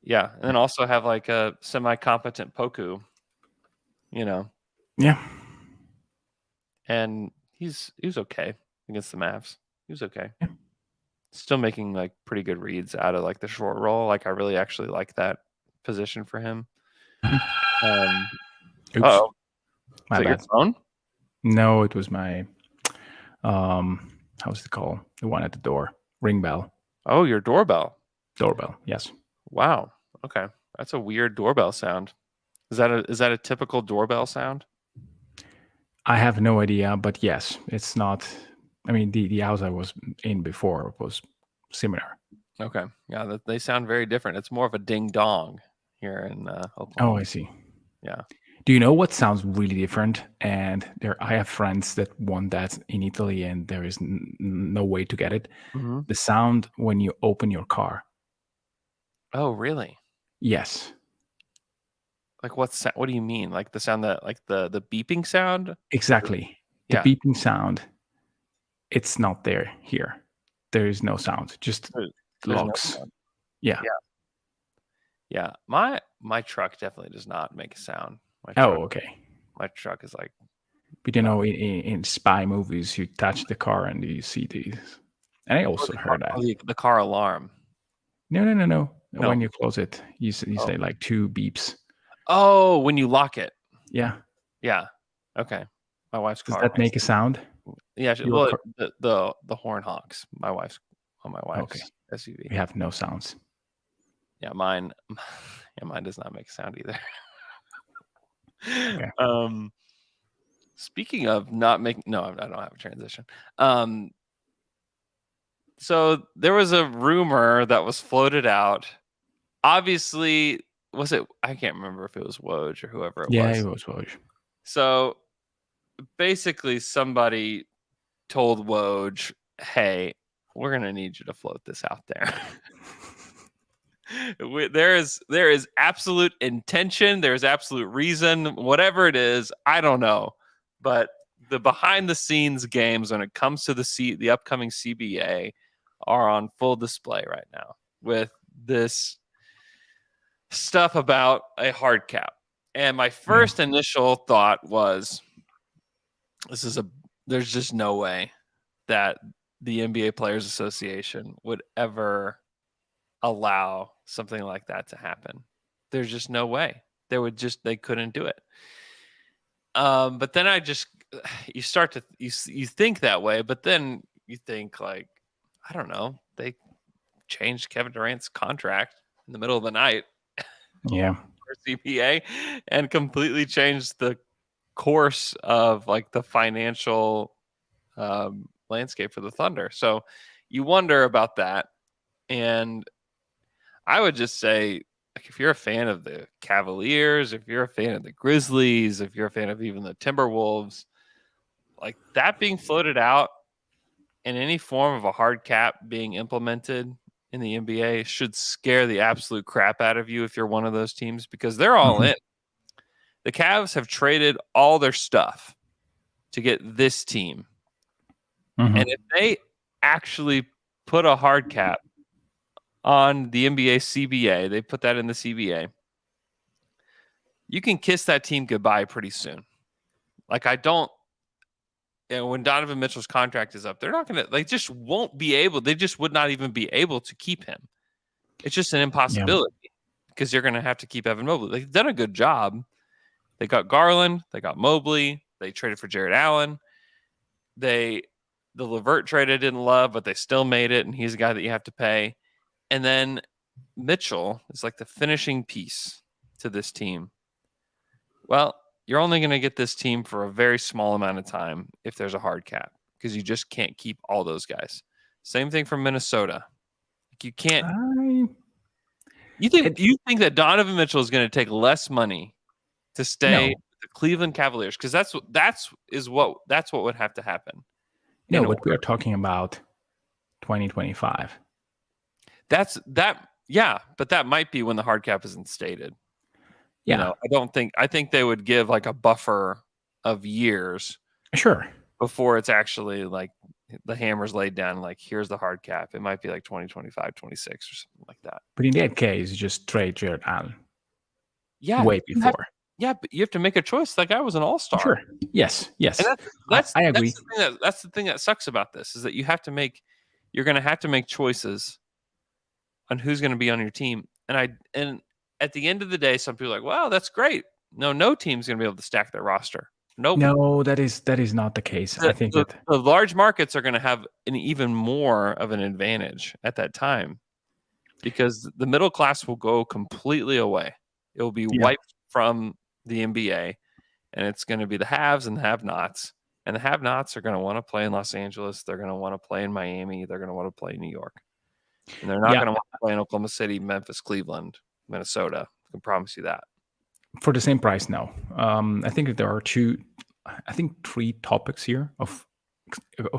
Yeah. And then also have like a semi-competent Poku, Yeah. And he was okay against the Mavs. He was okay. Yeah. Still making like pretty good reads out of like the short roll. Like I really actually like that position for him. Oops. Oh, My is that your bad. phone? No, it was my how's it called? The one at the door. Ring bell. Oh, your doorbell. Doorbell. Yes. Wow. Okay. That's a weird doorbell sound. Is that a typical doorbell sound? I have no idea, but yes, it's not. I mean, the house I was in before was similar. Okay. Yeah, they sound very different. It's more of a ding dong here in Oh, Oklahoma. I see. Yeah. Do you know what sounds really different? And I have friends that want that in Italy, and there is no way to get it. Mm-hmm. The sound when you open your car. Oh, really? Yes. Like what do you mean? Like the sound that like the beeping sound? Exactly. The Yeah. beeping sound. It's not there here. There is no sound. Just There's no logs. sound. Yeah. Yeah. My truck definitely does not make a sound. Okay. My truck is like, But in spy movies, you touch the car and you see these. And I also heard that. the car alarm. No. No. When you close it, you say like 2 beeps. Oh, when you lock it. Yeah. Yeah. Okay. My wife's Does car. that make a sound? Yeah. Your Well, the horn honks. My wife's Okay. SUV. We have no sounds. Yeah, mine does not make a sound either. Okay. Speaking of not making, no, I don't have a transition. So there was a rumor that was floated out. Obviously, was it? I can't remember if it was Woj or whoever it was. Yeah, it was Woj. So basically, somebody told Woj, "Hey, we're gonna need you to float this out there." There is absolute intention. There's absolute reason. Whatever it is, I don't know. But the behind the scenes games when it comes to the upcoming CBA are on full display right now with this stuff about a hard cap. And my first initial thought was, there's just no way that the NBA Players Association would ever allow something like that to happen. There's just no way. They couldn't do it. But then you start to you think that way, but then you think like, I don't know, they changed Kevin Durant's contract in the middle of the night. Yeah. For CBA and completely changed the course of like the financial landscape for the Thunder. So you wonder about that. And I would just say, like, if you're a fan of the Cavaliers, if you're a fan of the Grizzlies, if you're a fan of even the Timberwolves, like that being floated out in any form of a hard cap being implemented in the NBA should scare the absolute crap out of you if you're one of those teams, because they're all in. The Cavs have traded all their stuff to get this team. And if they actually put a hard cap on the NBA CBA, they put that in the CBA, you can kiss that team goodbye pretty soon. Like, when Donovan Mitchell's contract is up, they're not going to, they just won't be able, they just would not even be able to keep him. It's just an impossibility because you're going to have to keep Evan Mobley. They've done a good job. They got Garland, they got Mobley, they traded for Jared Allen. The LeVert trade I didn't love, but they still made it, and he's a guy that you have to pay. And then Mitchell is like the finishing piece to this team. Well, you're only going to get this team for a very small amount of time if there's a hard cap, because you just can't keep all those guys. Same thing from Minnesota. You can't. I- You think that Donovan Mitchell is going to take less money to stay with the Cleveland Cavaliers? Because that's what would have to happen. No, but we are talking about 2025. Yeah, but that might be when the hard cap is instated. Yeah. I think they would give like a buffer of years. Sure. Before it's actually like the hammer's laid down, like here's the hard cap. It might be like 2025, 26 or something like that. But in that case, just trade Jared Allen. Yeah. Way before. But you have to make a choice. That guy was an all-star. Sure. Yes. And I agree. That's the thing that sucks about this is that you're going to have to make choices on who's going to be on your team. And at the end of the day, some people are like, wow, that's great. No team's going to be able to stack their roster. Nope. No, that is not the case. I think the large markets are going to have an even more of an advantage at that time because the middle class will go completely away. It will be wiped from the NBA, and it's going to be the haves and the have-nots. And the have-nots are going to want to play in Los Angeles. They're going to want to play in Miami. They're going to want to play in New York. And they're not going to want to play in Oklahoma City, Memphis, Cleveland, Minnesota. I can promise you that. For the same price, no. I think that there are three topics here of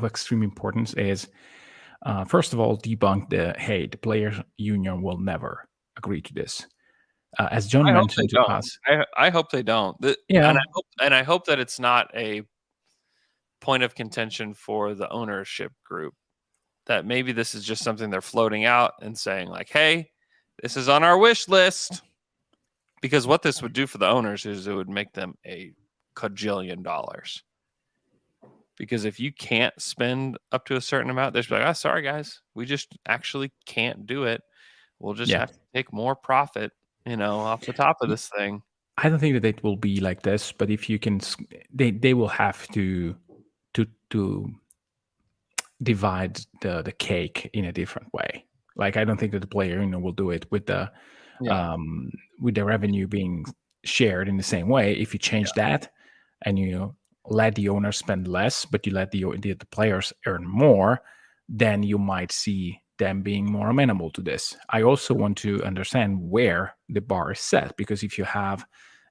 extreme importance is, first of all, debunk the players union will never agree to this. As John mentioned to us. I hope they don't. And I hope that it's not a point of contention for the ownership group, that maybe this is just something they're floating out and saying like, hey, this is on our wish list. Because what this would do for the owners is it would make them a cajillion dollars. Because if you can't spend up to a certain amount, they're just like, sorry, guys. We just actually can't do it. We'll just have to take more profit, off the top of this thing. I don't think that it will be like this, but if you can, they will have to divide the cake in a different way. Like, I don't think that the player, will do it with the revenue being shared in the same way. If you change that and you let the owner spend less, but you let the players earn more, then you might see them being more amenable to this. I also want to understand where the bar is set, because if you have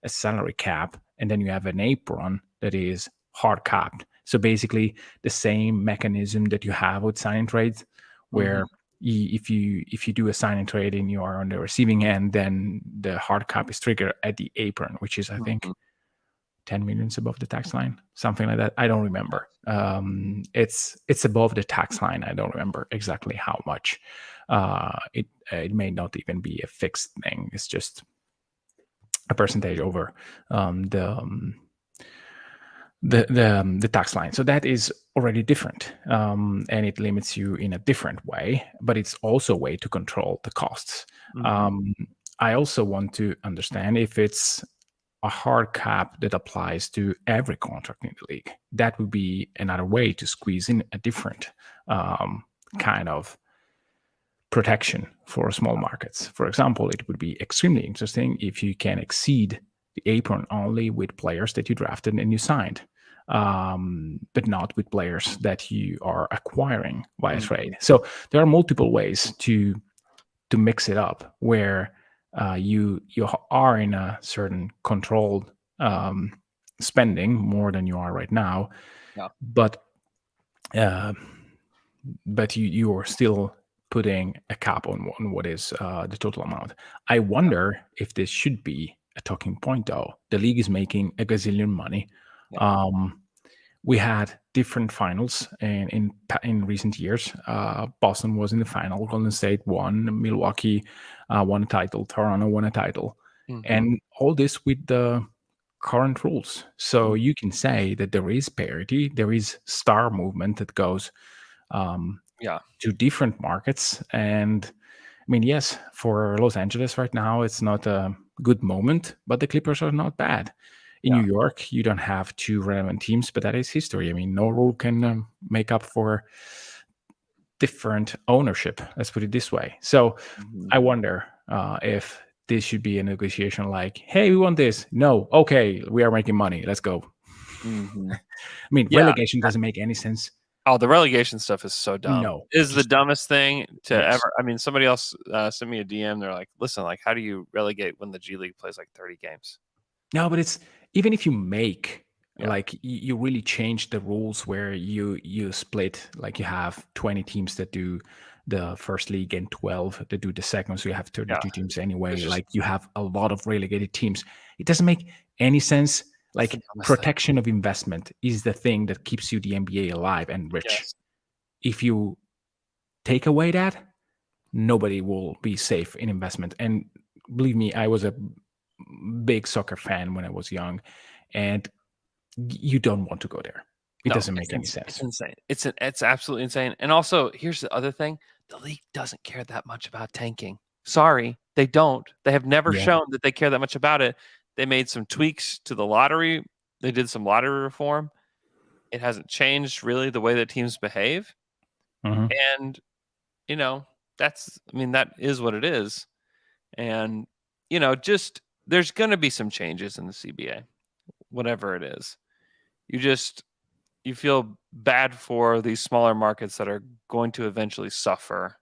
a salary cap and then you have an apron that is hard capped, so basically the same mechanism that you have with signing trades, where if you do a signing trade and you are on the receiving end, then the hard cap is triggered at the apron, which is I think 10 millions above the tax line, something like that. I don't remember. It's above the tax line. I don't remember exactly how much. It may not even be a fixed thing. It's just a percentage over the tax line. So that is already different, and it limits you in a different way, but it's also a way to control the costs. I also want to understand if it's a hard cap that applies to every contract in the league. That would be another way to squeeze in a different kind of protection for small markets. For example, it would be extremely interesting if you can exceed the apron only with players that you drafted and you signed, but not with players that you are acquiring via trade. So there are multiple ways to mix it up where you are in a certain controlled spending more than you are right now, but you are still putting a cap on what is the total amount. I wonder if this should be a talking point, though. The league is making a gazillion money. We had different finals in recent years. Boston was in the final. Golden State won. Milwaukee won a title. Toronto won a title. And all this with the current rules. So you can say that there is parity. There is star movement that goes to different markets. And I mean, yes, for Los Angeles right now, it's not a good moment, but the Clippers are not bad. In New York, you don't have two relevant teams, but that is history. I mean, no rule can make up for different ownership. Let's put it this way. So I wonder if this should be a negotiation like, hey, we want this. No, okay, we are making money. Let's go. I mean, relegation doesn't make any sense. Oh, the relegation stuff is so dumb. No, Is the dumbest thing to Yes. ever. I mean, somebody else sent me a DM. They're like, "Listen, like, how do you relegate when the G League plays like 30 games?" No, but it's even if you make Yeah. like you really change the rules where you split, like you have 20 teams that do the first league and 12 that do the second, so you have 32 teams anyway. It's just- Like you have a lot of relegated teams. It doesn't make any sense. Like the dumbest protection of investment is the thing that keeps you the NBA alive and rich. Yes. If you take away that, nobody will be safe in investment. And believe me, I was a big soccer fan when I was young, and you don't want to go there. It No, doesn't make it's any ins- sense. It's insane. It's absolutely insane. And also, here's the other thing: the league doesn't care that much about tanking. Sorry, they don't. They have never Yeah. shown that they care that much about it. They made some tweaks to the lottery. They did some lottery reform. It hasn't changed really the way that teams behave. Mhm. And that is what it is. And just there's going to be some changes in the CBA, whatever it is. You feel bad for these smaller markets that are going to eventually suffer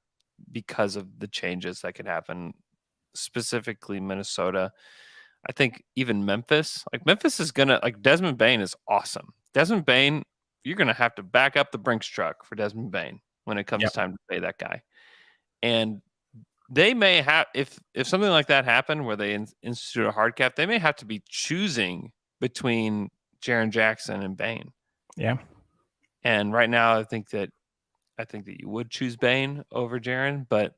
because of the changes that could happen, specifically Minnesota. I think even Memphis is gonna, like, Desmond Bane is awesome. Desmond Bane, you're gonna have to back up the Brinks truck for Desmond Bane when it comes time to pay that guy. And they may have, if something like that happened where they institute a hard cap, they may have to be choosing between Jaren Jackson and Bane. Yeah. And right now, I think that you would choose Bane over Jaren, but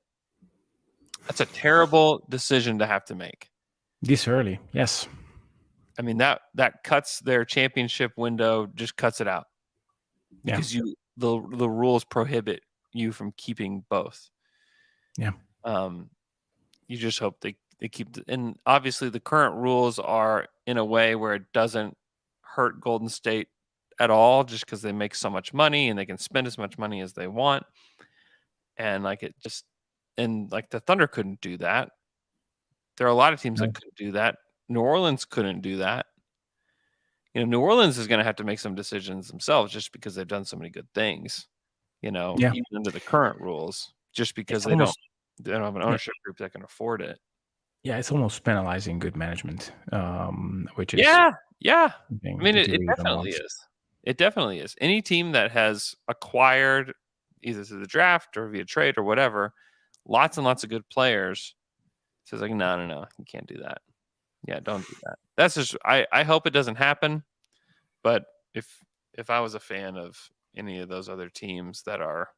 that's a terrible decision to have to make. This early, yes. I mean, that cuts their championship window, just cuts it out. Yeah. Because the rules prohibit you from keeping both. Yeah. You just hope they keep and obviously the current rules are in a way where it doesn't hurt Golden State at all, just because they make so much money and they can spend as much money as they want. And like the Thunder couldn't do that. There are a lot of teams that couldn't do that. New Orleans couldn't do that. New Orleans is going to have to make some decisions themselves just because they've done so many good things, even under the current rules, just because they don't have an ownership group that can afford it. Yeah, it's almost penalizing good management, which is Yeah. I something mean, that it you really don't definitely want. is. It definitely is. Any team that has acquired either through the draft or via trade or whatever, lots and lots of good players, says like, no, you can't do that. Yeah, don't do that. That's just, I hope it doesn't happen. But if I was a fan of any of those other teams that are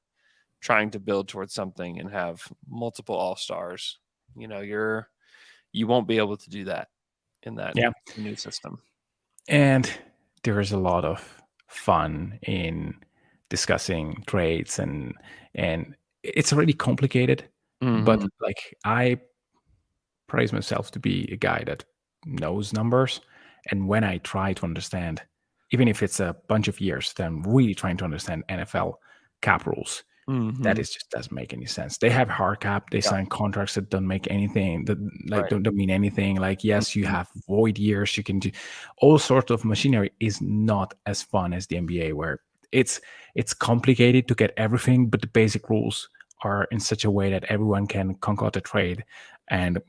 trying to build towards something and have multiple all-stars, you won't be able to do that in that new system. And there is a lot of fun in discussing trades and it's already complicated. But like, I praise myself to be a guy that knows numbers, and when I try to understand, even if it's a bunch of years, then I'm really trying to understand NFL cap rules. That is just doesn't make any sense. They have hard cap. They sign contracts that don't make anything. That don't mean anything. Like, yes, you have void years. You can do all sorts of machinery. Is not as fun as the NBA, where it's complicated to get everything, but the basic rules are in such a way that everyone can concoct a trade, and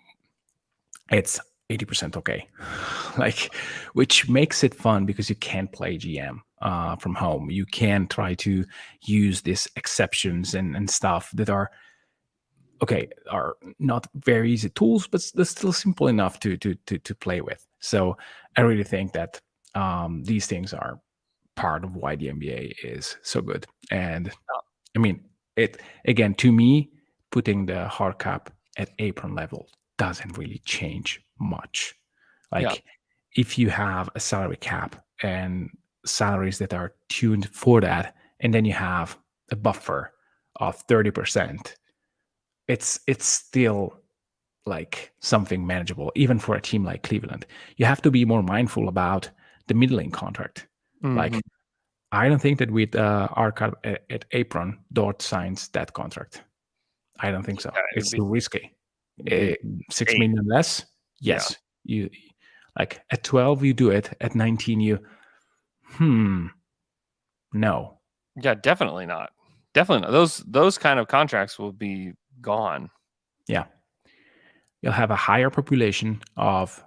it's 80% okay. Like, which makes it fun because you can't play GM from home. You can try to use these exceptions and stuff that are not very easy tools, but they're still simple enough to play with. So I really think that these things are part of why the NBA is so good. And I mean, it again, to me, putting the hard cap at apron level doesn't really change much. Like, if you have a salary cap and salaries that are tuned for that, and then you have a buffer of 30%, it's still like something manageable, even for a team like Cleveland. You have to be more mindful about the middling contract. Like, I don't think that with our cap at apron, Dort signs that contract. I don't think so. It's too risky. 6 million less, yes. You like at 12 you do it, at 19 you no. Yeah, definitely not. Definitely not. Those kind of contracts will be gone. Yeah. You'll have a higher population of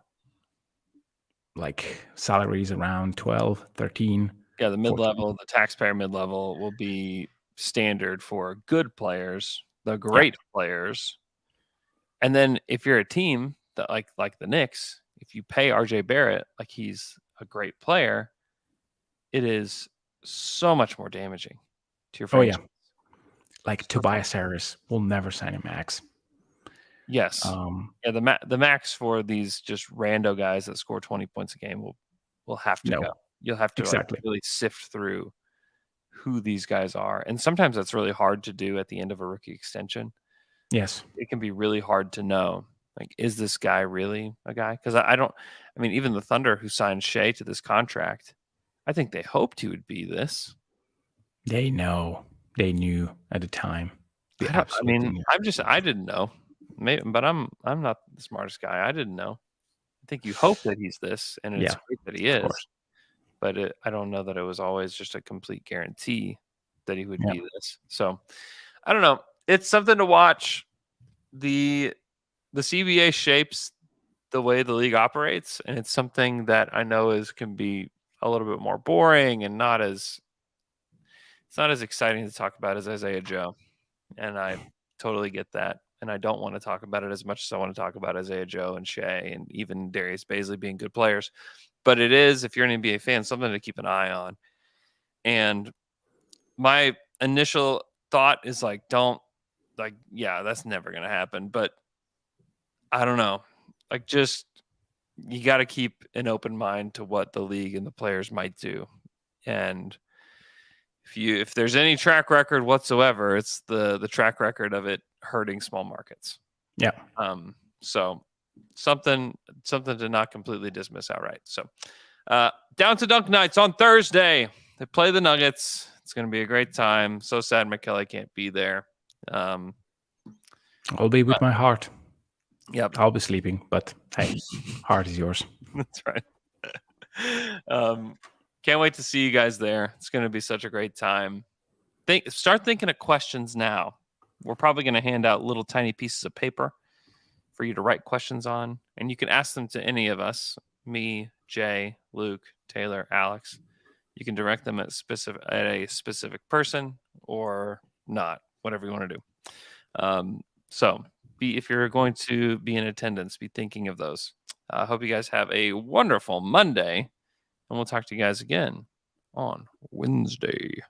like salaries around 12, 13. Yeah, the 14. mid-level, the taxpayer mid-level will be standard for good players, the great players. And then if you're a team that like the Knicks, if you pay RJ Barrett like he's a great player, it is so much more damaging to your Oh, yeah. franchise. Like Tobias Harris will never sign a max. Yes. Yeah, the max for these just rando guys that score 20 points a game will have to go. You'll have to Exactly. really sift through who these guys are. And sometimes that's really hard to do at the end of a rookie extension. Yes. It can be really hard to know, like, is this guy really a guy? Because even the Thunder who signed Shai to this contract, I think they hoped he would be this. They know. They knew at the time. I didn't know. Maybe, but I'm not the smartest guy. I didn't know. I think you hope that he's this, and it's great that he is. But I don't know that it was always just a complete guarantee that he would be this. So I don't know. It's something to watch. The CBA shapes the way the league operates, and it's something that I know can be a little bit more boring and it's not as exciting to talk about as Isaiah Joe. And I totally get that. And I don't want to talk about it as much as I want to talk about Isaiah Joe and Shai and even Darius Bazley being good players. But it is, if you're an NBA fan, something to keep an eye on. And my initial thought is that's never going to happen. But I don't know. You got to keep an open mind to what the league and the players might do. And if there's any track record whatsoever, it's the track record of it hurting small markets. Yeah. So something to not completely dismiss outright. So down to dunk nights on Thursday. They play the Nuggets. It's going to be a great time. So sad Michele can't be there. I'll be with my heart. Yep. I'll be sleeping, but hey, heart is yours. That's right. Can't wait to see you guys there. It's going to be such a great time. Start thinking of questions now. We're probably going to hand out little tiny pieces of paper for you to write questions on, and you can ask them to any of us, me, Jay, Luke, Taylor, Alex. You can direct them at a specific person or not, whatever you want to do. So if you're going to be in attendance, be thinking of those. I hope you guys have a wonderful Monday, and we'll talk to you guys again on Wednesday.